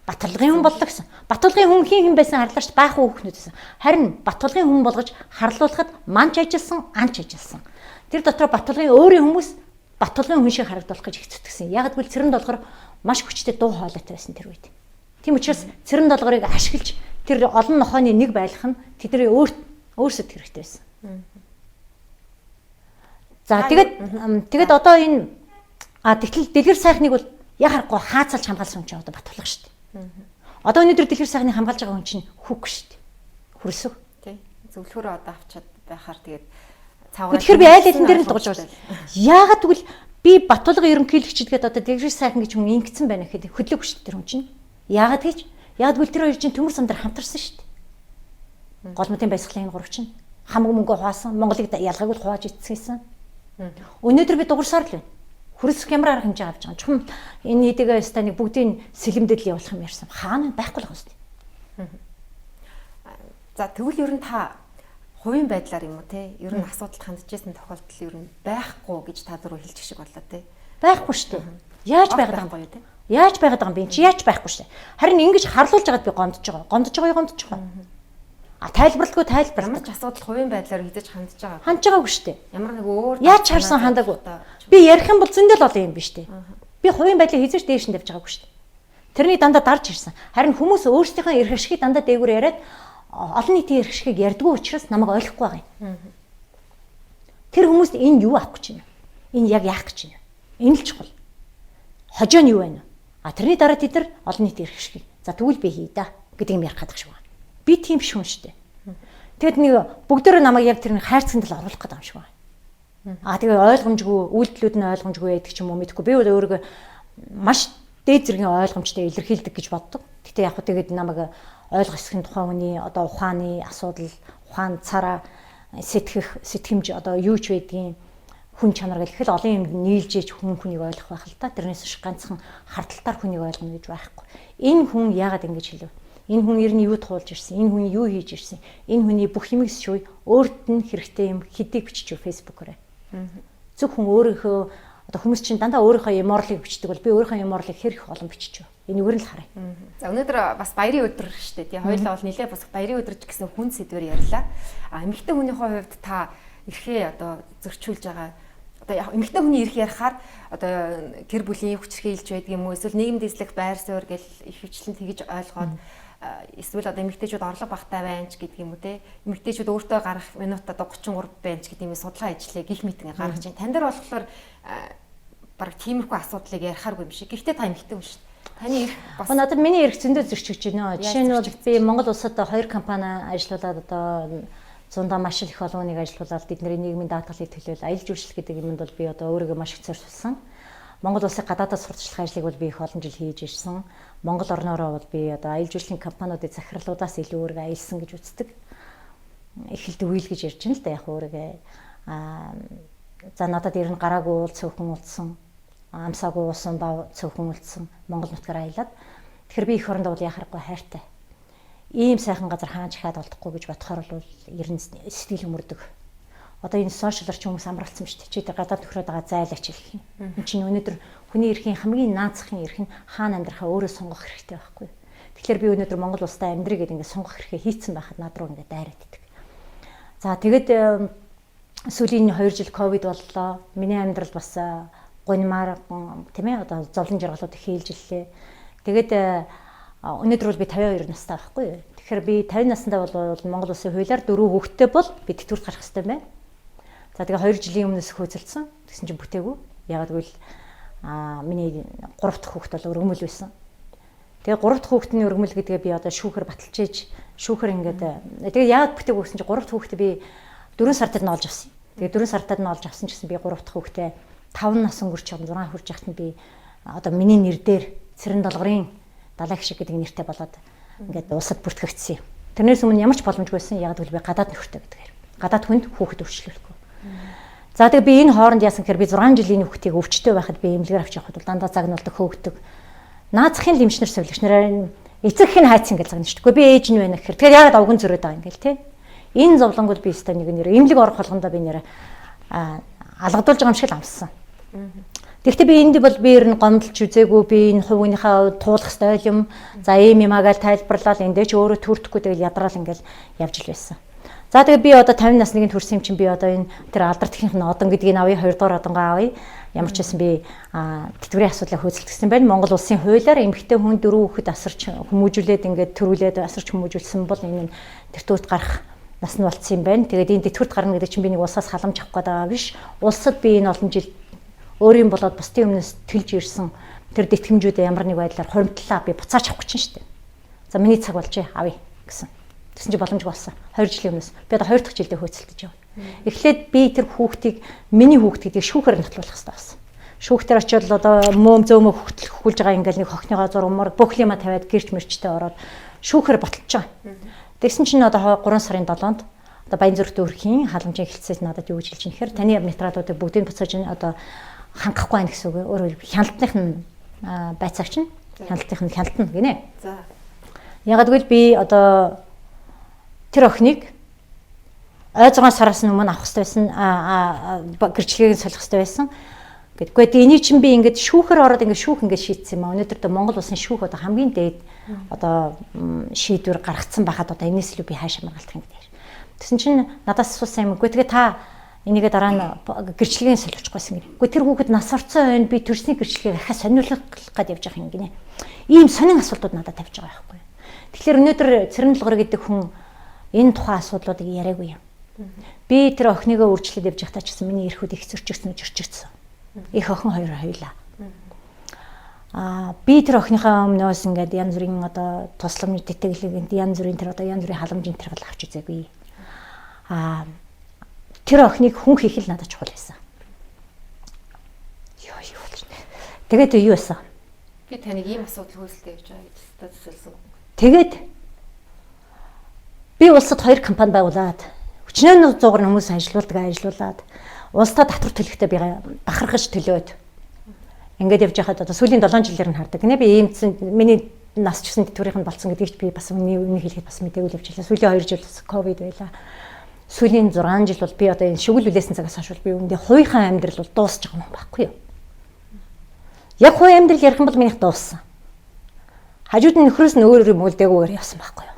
Speaker 2: Баталгын хүн боллоо гэсэн. Баталгын хүн хин байсан харлаач баахан хүүхнүүд байсан. Харин баталгын хүн болгож харлуулахад манч ажилласан, анч ажилласан. Тэр дотор баталгын өөрийн хүмүүс баталгын хүн шиг харагдуулах гэж хэцүтгсэн. Яг гэвэл цэрэнд болохоор маш хүчтэй дуу хоолойтой байсан тэр үед. Тийм учраас цэрэнд долгорыг ашиглаж тэр олон нохооны нэг байлгах нь тэдний өөрсөд хэрэгтэй байсан. За тэгээд одоо энэ тэгтэл дэлгэр сайхныг бол яг харахгүй хаацалж хамгаалсан хүн чинь одоо батлах шүү дээ. Одоо өнөөдөр дэлгэр сайхныг хамгаалж байгаа хүн чинь хүүг шүү дээ. Хүрсв.
Speaker 1: Тий. Зөвлөхөөрөө одоо авчаад байхаар тэгээд
Speaker 2: тэгэхээр би айл алин дээр нь дугаж байгаа. Яагаад гэвэл би Батулга ерөнхийлөгчд гэдэг одоо дэлгэр сайхан гэж хүн ингэсэн байна гэхэд хөдлөг шүү дээ тэр хүн чинь. Яагаад гэж? Яагаад гэвэл тэр хоёр чинь төмөр сан дээр хамтарсан шүү дээ. Голмодын баясгалын гурав чинь хамаг мөнгө хуваасан, Монголыг ялгааг л хувааж эцгээсэн. Өнөөдөр би дуурсаар л байна. Хүрсэх ямар арга хэмжээ авч байгаа. Чухам энэ эдгээ станыг бүгдийг сэлэмдэл явуулах юм ярьсан. Хаана байхгүй л хэвчээ.
Speaker 1: За тэгвэл ер нь та хувийн байдлаар юм уу те? Ер нь асуудалд хандж байсан тохиолдол ер нь байхгүй гэж та дөрөв хэлчих шиг боллоо те.
Speaker 2: Байхгүй шүү дээ. Яаж байгаад байгаа юм бэ те? Яаж байгаад байгаа юм бэ? Чи яаж байхгүй шүү дээ. Харин ингэж харлуулж байгаад би гомдож байгаа. Тайлбарлахгүй тайлбар.
Speaker 1: Ямар ч асуудал хувийн байдлаар хідэж хандж байгаа.
Speaker 2: Хандж байгаагүй шүү дээ.
Speaker 1: Ямар нэг өөр
Speaker 2: яаж харсан хандаагүй. Би ярих юм бол зөндөл олон юм биш дээ. Би хувийн байдлыг хизээш дээш нь тавьж байгаагүй шүү дээ. Тэрний дандаа дарж ирсэн. Харин хүмүүс өөрсдийнхөө эрх ашигыг дандаа дээгүүр яриад олон нийтийн эрх ашигыг ярьдгүй учраас намайг ойлгохгүй байгаа юм. Тэр хүмүүст энэ юу авах гэж байна? Энэ яг яах гэж байна? Энэ л чухал. Хожоо нь юу байна? Тэрний дараа тэд нар олон нийтийн эрх ашигыг за тэгвэл би хий да гэдэг юм ярих гэдэг шиг байна. Би тийм биш хүн шүү дээ. Тэгэд нэг бүгдөө намайг яг тэр хайрцагт л оруулах гэдэг юм шиг байна. Тэгээ ойлгомжгүй үйлдэлүүд нь ойлгомжгүй байдаг ч юм уу мэдэхгүй. Би өөрийгөө маш дээд зэргийн ойлгомжтой илэрхийлдэг гэж боддог. Гэтэ яг хөө тэгээд намайг ойлгох хэсгийн тухайн хүний одоо ухааны асуудал, ухаан цараа сэтгэмж одоо юу ч байдгийн хүн чанар гэх их л олон юм нийлж иж хүнийг ойлгох байх л та. Тэрнээс биш ганцхан хардталтаар хүнийг ойлгоно гэж байхгүй. Энэ хүн яагаад ингэж хэлв? Энэ хүн ер нь юу туулж ирсэн? Энэ хүн юу хийж ирсэн? Энэ хүний бүх юмыг шүүе өөрт нь хэрэгтэй юм хэдийг бичиж фэйсбүүкээр. Зөвхөн өөрийнхөө одоо хүмүүс чинь дандаа өөрийнхөө юморлыг бичдэг бол би өөрийнхөө юморлыг хэрэг олон бичиж. Энэгээр л харъя.
Speaker 1: За өнөөдөр бас баярын өдөр шүү дээ. Хоёулаа бол нэлээ бас баярын өдөр ч гэсэн хүн сэдвээр ярьлаа. Эмэгтэй хүнийхээ хувьд та эрхээ одоо зөрчүүлж байгаа одоо эмэгтэй хүний эрх ярихаар одоо гэр бүлийн хүчирхийлж байдаг юм уу эсвэл нийгэм дэслэх байр суурь гэл их хвчлэн тэгж ойлгоод эсвэл одоо эмэгтэйчүүд орлого багтай байна ч гэдэг юм уу те эмэгтэйчүүд өөртөө гарах минут одоо 33 байна ч гэдэг юм судалгаа ажиллая гих митинг гаргаж байна. Тань дээр болохоор баг тиймэрхүү асуудлыг ярихааргүй юм шиг. Гэхдээ та эмэгтэй хүн шүү дээ. Таны эрх бас
Speaker 2: надад миний эрх зөндөө зөрчиж байна. Жишээ нь бол би Монгол улсад 2 компани ажиллуулад одоо зундаа маш их болгоныг ажиллуулаад бидний нийгмийн даатгалыг төлөөл аялал жуулчлал гэдэг юмд бол би одоо өөрийгөө маш их зорьсон. Монгол улсын гадаадас сурталчлах ажлыг бол би их олон жил хийж ирсэн. Монгол орноороо бол би одоо аялал жуулчлалын компаниудын захирлуудаас илүү өөрийгөө аялсан гэж үздэг. Их л дүүл гэж ярьж байна л да яг өөрийгөө за надад ер нь гараагүй уул цөөхөн улдсан. Амсаагүй уусан бав цөөхөн улдсан Монгол нутгаар аялаад. Тэгэхээр би их орондоо бол яхахгүй хайртай. Ийм сайхан газар хаанч хаад олдохгүй гэж бодохоор бол ер нь сэтгэл өмөрдөг. Одоо энэ сошиалар ч хүмүүс амралцсан шүү дээ. Чи тэр гадаад нөхрөөд байгаа зайлаач хэлэх юм. Энд чинь өнөөдөр хүний эрхийн хамгийн наацхан эрх нь хаана амьдрахаа өөрөө сонгох хэрэгтэй байхгүй. Тэгэхээр би өнөөдөр Монгол улстай амьдрий гэдэг ингээд сонгох хэрэгтэй хийцэн байхад над руу ингээд дайраад идэг. За тэгээд сүүлийн 2 жил ковид боллоо. Миний амьдрал бас гоньмаар тийм ээ одоо зовлон жаргалууд их хийлжлээ. Тэгээд өнөөдөр бол би 52 настай байхгүй. Тэгэхээр би 50 наснда бол Монгол улсын хуулиар 4 хүүхэдтэй бол би тэтгэврт гарах хэрэгтэй байна. За тэгээ 2 жилийн өмнөөс хөөцөлдсөн. Тэгсэн чинь бүтээгүй. Ягаад гэвэл миний 3 дахь хүүхэд бол өргөмөл байсан. Тэгээ 3 дахь хүүхдний өргөмөл гэдгээ би одоо шүүхэр баталж ээж шүүхэр ингээд тэгээ ягаад бүтээгүй гэсэн чинь 3 дахь хүүхдээ би 4 сартад нь олж авсан. Тэгээ 4 сартад нь олж авсан гэсэн би 3 дахь хүүхдээ 5 нас өнгөрч байгаа 6 хүрч яхад нь би одоо миний нэр дээр Цэрэн долгорын далайх шиг гэдэг нэртэй болоод ингээд улсад бүртгэгдсэн юм. Тэрнээс өмнө ямар ч боломжгүйсэн яг л би гадаад нөхөртэй гэдгээр. Гадаад хүнд хүүхэд өршлөхгүй. За тэгээ би энэ хооронд яасан гэхээр би 6 жилийн хүүхдийг өвчтөй байхад би эмнэлгээр авч явахад бол дандаа загнуулдаг хөөгдөг. Наацхийн лимчнэр совилогч нараа эцэг хэн хайцсан гэж загнаж штгүй. Би ээж нь байна гэхээр тэгэхээр яагаад овгон зөрөөд байгаа юм гээл те. Энэ зовлонгууд би өстой нэг нэр эмнэлэг орох болгондоо би нэр алгадуулж байгаа юм шиг л амссан. Тэгэхдээ би энд бол би ер нь гомдолч үзээгүй би энэ хувийнхаа туулах стай юм. За ийм юмагаал тайлбарлаад эндээ ч өөрөө төртөхгүй тэгэл ядраал ингээл явж л байсан. За тэгээ би одоо 50 насны төрсэн юм чинь би одоо энэ тэр алдарт ихэнх нь одон гэдгийг авъя 2 дугаар одонгоо авъя. Ямар ч байсан би тэтгэврийн асуудлыг хөөцөлдсөн байна. Монгол улсын хуулиар эмэгтэй хүн 4 хүүхэд асарч хүмүүжүүлээд ингээд төрүүлээд асарч хүмүүжүүлсэн бол энэ тэртүүрт гарах нас нь болцсон юм байна. Тэгээд энэ тэтгэврт гарна гэдэг чинь би нэг улсаас халамж авах гээд байгаа биш. Улсад би энэ олон жил өөрийн болоод бусдын өмнөөс тэлж ирсэн тэр тэтгэмжүүдээ ямар нэг байдлаар хуримтлаа би буцааж авах гэж чинь штэ. За миний цаг болжээ авъя гэсэн. Тэгсэн чи боломжгүй болсон. 2 жилийн өмнөөс би одоо 2 дахь жилдээ хөөцөлдөж байгаа. Эхлээд би тэр хүүхдийг миний хүүхд гэдгийг шүүхээр нотлуулах хэрэгтэй болсон. Шүүхтэр очиод одоо мөөм зөөмө хөтлөхүүлж байгаа ингээл нэг хохныгоо зурмаар бүх юма тавиад гэрч мэрчтэй ороод шүүхээр ботолж байгаа. Тэгсэн чинь одоо 3 сарын 7-нд одоо Баянзүрхт өрхийн халамжийн хэлцээс надад юу гэж хэлж инхээр таны материалуудыг бүгдийг буцааж одоо хангахгүй байх гэсэн үг. Өөрөөр хяналтных нь байцаагч нь хяналтных нь хяналтна гинэ. За. Яг гэвэл би одоо тэр охиныг ойзгоо сараас өмнө авах хэрэгтэй байсан гэрчлэгийг солих хэрэгтэй байсан. Гэхдээ энийг чинь би ингээд шүүхэр ороод ингээд шүүх ингээд шийдсэн юм аа. Өнөөдөр одоо Монгол улсын шүүх одоо хамгийн дээд одоо шийдвэр гаргацсан байхад одоо энэс илүү би хаашаа маргалдах юм гэдэг. Тэгсэн чинь надаас асуусан юм. Гэхдээ тэгээ та энийгээ дараа нь гэрчлэгийг солих гойсон гэнэ. Гэхдээ тэр хүүхэд нас орцсон байна. Би төрсний гэрчлэгийг ахаа сониулах гээд явж байгаа юм гинэ. Ийм сонин асуудлууд надад тавьж байгаа байхгүй. Тэгэхээр өнөөдөр Цэрэн долгор гэдэг хүн энэ тухайн асуудлуудыг яриаггүй юм. Би тэр охиныгоо үржлээд явж байхдаа ч гэсэн миний эрхүүд их зөрчигдсөн. Их охин хоёр хоёлаа. Би тэр охиныхаа өмнөөс ингээд янз бүрийн одоо тусламж тэтгэлэг янз бүрийн тэр одоо янз бүрийн халамжийн тэргэл авч үзээгүй. Тэр охиныг хүн хийх л надад чухал байсан. Юу болж нэ. Тэгээд юу байсан?
Speaker 1: Би таныг ийм асуудал хөөсөлтөд явж байгаа гэж төсөөлсөн.
Speaker 2: Тэгээд би улсад 2 компани байгуулад 40 100 хүмүүс ажиллуулаад улсдаа татвар төлөхтэй би бахархаж төлөөд ингээд явж байхад одоо сүүлийн 7 жилээр нь хардаг. Гэнэ би иймсэн миний нас ч гэсэн тэтгэврийнх нь болсон гэдгийг би бас үнийг хэлэхэд бас мэдээгүй явж байлаа. Сүүлийн 2 жил бас ковид байлаа. Сүүлийн 6 жил бол би одоо энэ шүгэл үлээсэн цагаас хойш би үүндээ хувийнхаа амьдрал бол дуусч байгаа юм байхгүй юу? Яг хувийн амьдрал ярих юм бол минийх дууссан. Хажууд нь нөхрөөс нь өөр юм үлдээгүйгээр явсан байхгүй юу?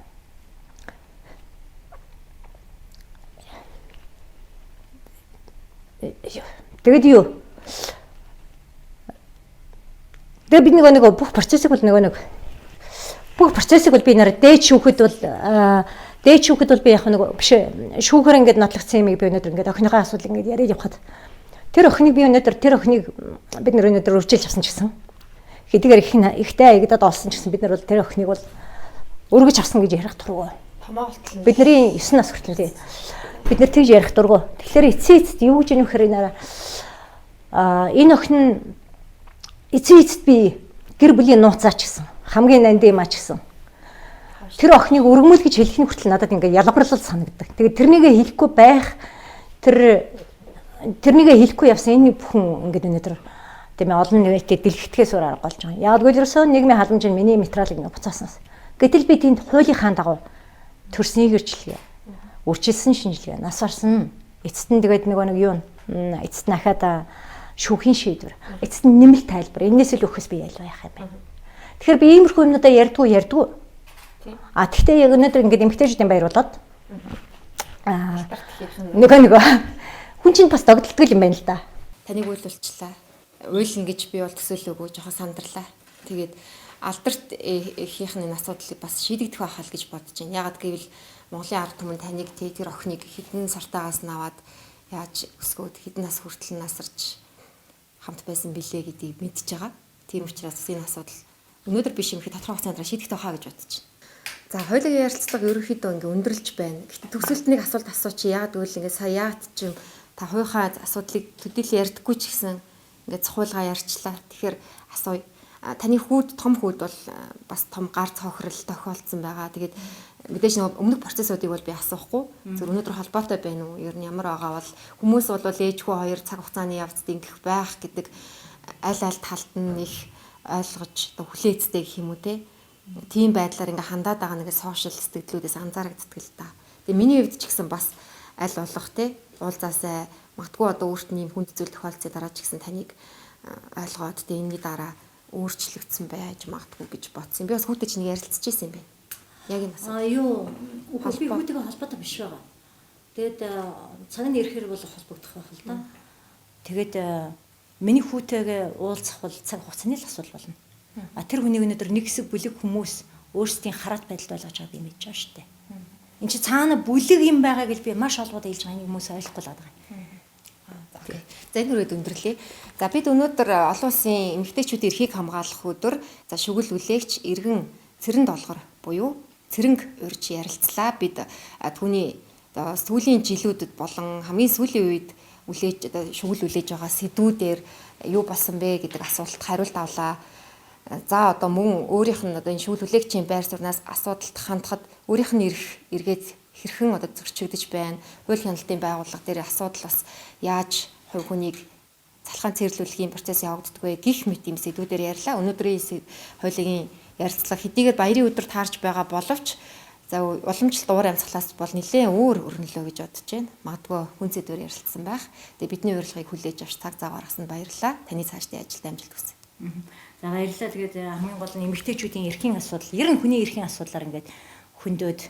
Speaker 2: Тэгэд юу? Тэгээ би нэг бүх процессыг бол бүх процессыг бол би нэр дээд шүүхэд бол би яг биш шүүхээр ингээд нотлогдсон юмыг би өнөөдөр ингээд охиныхоо асуудал ингээд яриад явхад тэр охиныг бид өнөөдөр үржилж авсан ч гэсэн хэдийгээр ихтэй аягдаад олсон ч гэсэн бид нар бол тэр охиныг бол өргөж авсан гэж ярих дурггүй.
Speaker 1: Томоолтол.
Speaker 2: Бидний 9 нас хүртэл тий. Бид нар тэгж ярих дурггүй. Тэгэхээр эцээцэд юу гэж нөхөр энэ охин эцээцэд би гэр бүлийн нууцаач гэсэн хамгийн нандимаач гэсэн тэр охиныг өргөмөл гэж хэлэх нь хүртэл надад ингээд ялгарлал санагддаг. Тэгээд тэрнийгээ хэлэхгүй байх тэрнийгээ хэлэхгүй явсан энэ бүхэн ингээд өнөөдөр тийм ээ олон нийтэд дэлгэхтгээс өөр арга болж байгаа. Яг л ерөөсөө нийгмийн халамж нь миний материалыг ингээд буцааснаас. Гэтэл би тэнд хуулийнхаа дагуу төрсний гэрчлэгээ, үржилсэн шинжилгээ, нас орсон эцэст нь тэгээд нэг юу эцэст нь ахаад шүүхийн шийдвэр, эцэст нь нэмэлт тайлбар. Энээс л өгөхөөс би ялгаа яах юм бэ? Тэгэхээр би иймэрхүү юмнуудаа ярьдгүй. Тэгтээ яг өнөөдөр ингээд эмгтээчүүдийн баяр болоод нэг хүн чинь бас догдолтгүй юм байна л да.
Speaker 1: Таныг үйлчлээ. Уйлна гэж би бол төсөөлөөгүй жоохон сандарлаа. Тэгээд алдарт эхийнх нь асуудлыг бас шийдэгдэх байхаа л гэж бодож байна. Ягаад гэвэл Монголын ард түмэн таныг тэр охиныг хэдэн сартаагаас наваад яаж өсгөөд хэдэн нас хүртэл насарч хамт байсан билээ гэдгийг мэдж байгаа. Тийм учраас энэ асуудал өнөөдөр биш юм их тодорхой хугацаанд шийдэгдэх байхаа гэж бодож байна. За хоёулаа ярилцлага ерөнхийдөө ингээ өндөрлж байна. Гэхдээ төгсөлт нэг асуулт асууч яагаад гэвэл ингээ сая яагаад ч юм та хоёухаа асуудлыг төдийлөн ярьдаггүй ч гэсэн ингээ цохуулгаа ярьчлаа. Тэгэхээр асууя. Таны том хүүд бол бас том гар цохрол тохиолдсон байгаа. Тэгээд мэдээж нэг өмнөх процессуудыг бол би асуухгүй. Зөв өнөөдөр холбоотой байна уу? Ер нь ямар байгаа бол хүмүүс бол ээжхүү хоёр цаг хугацааны явцад ингэх байх гэдэг аль талд нь их ойлгож хүлээцтэй гэх юм уу те. Тийм байдлаар ингээ хандаад байгаа нэг сошиал сэтгэлдлүүдээс анзаарэгддэг л та. Тэгээ миний хувьд ч гэсэн бас аль болох те уулзаасаа магадгүй одоо өөрт нь юм хүнд зүйл тохиолдсны дараа ч гэсэн таныг ойлгоод те энэний дараа өөрчлөгдсөн байж магадгүй гэж бодсон. Би бас хүүтэй чинь ярилцж ирсэн юм байна. Яг юм асуу.
Speaker 2: Юу би хүүтэйгээ холбоотой биш байгаа. Тэгээд цаг нь ирэхээр бол холбогдох байх л да. Тэгээд миний хүүтэйгээ уулзах бол цаг хугацааны л асуудал болно. Тэр хүний өнөөдөр нэг хэсэг бүлэг хүмүүс өөрсдийн хараат байдалд ойлгож байгааг би мэдж байгаа шүү дээ. Энд чи цаана бүлэг юм байгаа гэж би маш олгоод хэлж байгаа юм хүмүүс ойлгохгүй л байгаа юм.
Speaker 1: За энэ хүрээд өндөрлөе. За бид өнөөдөр олон улсын эмэгтэйчүүдийн эрхийг хамгаалах өдөр за шүгэл үлээгч иргэн цэрэн долгор буюу цэрэнг урьж ярилцлаа. Бид түүний сүүлийн жилүүдэд болон хамгийн сүүлийн үед шүгэл үлээж байгаа сэдвүүдээр юу болсон бэ гэдэг асуултад хариулт авлаа. За одоо мөн өөрийнх нь одоо энэ шүгэл үлээгчийн байр сууриас асуудалд хандхад өөрийнх нь эргээд хэрхэн одоо зөрчигдөж байна. Хууль хяналтын байгууллага дээр асуудал бас яаж хувь хүнийг залхаан цэрлүүлэхийн процесс явагддаг вэ гэх мэт юм сэдвүүдээр ярьлаа. Өнөөдрийн хуулийн ярилцлага хэдийгээр баярын өдөр таарч байгаа боловч за уламжлалт уур амьсгалаас бол нэлээд өөр өрнөлөө гэж бодож байна. Магадгүй хүн сэдвээр ярилцсан байх. Тэгээ бидний урилгыг хүлээж авч цаг зав гаргасанд баярлалаа. Таны цаашдын ажилд амжилт хүсье.
Speaker 2: За баярлалаа. Тэгээд хамгийн гол нь эмэгтэйчүүдийн эрхийн асуудал, ер нь хүний эрхийн асуудлаар ингээд хөндөд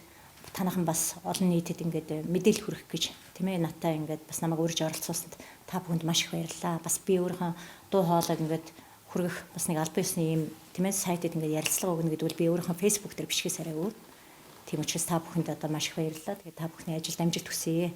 Speaker 2: танахан бас олон нийтэд ингээд мэдээлэл хүргэх гэж тийм ээ натаа ингээд бас намайг урьж оролцуулсанд та бүхэнд маш их баярлалаа. Бас би өөрийнхөө дуу хоолойг ингээд хүргэх бас нэг албан ёсны юм тийм ээ сайтад ингээд ярилцлага өгнө гэдэг бол би өөрийнхөө фэйсбүүк дээр бичгээс арайгүй. Тийм учраас та бүхэнд одоо маш их баярлалаа. Тэгээд та бүхний ажилд амжилт хүсье.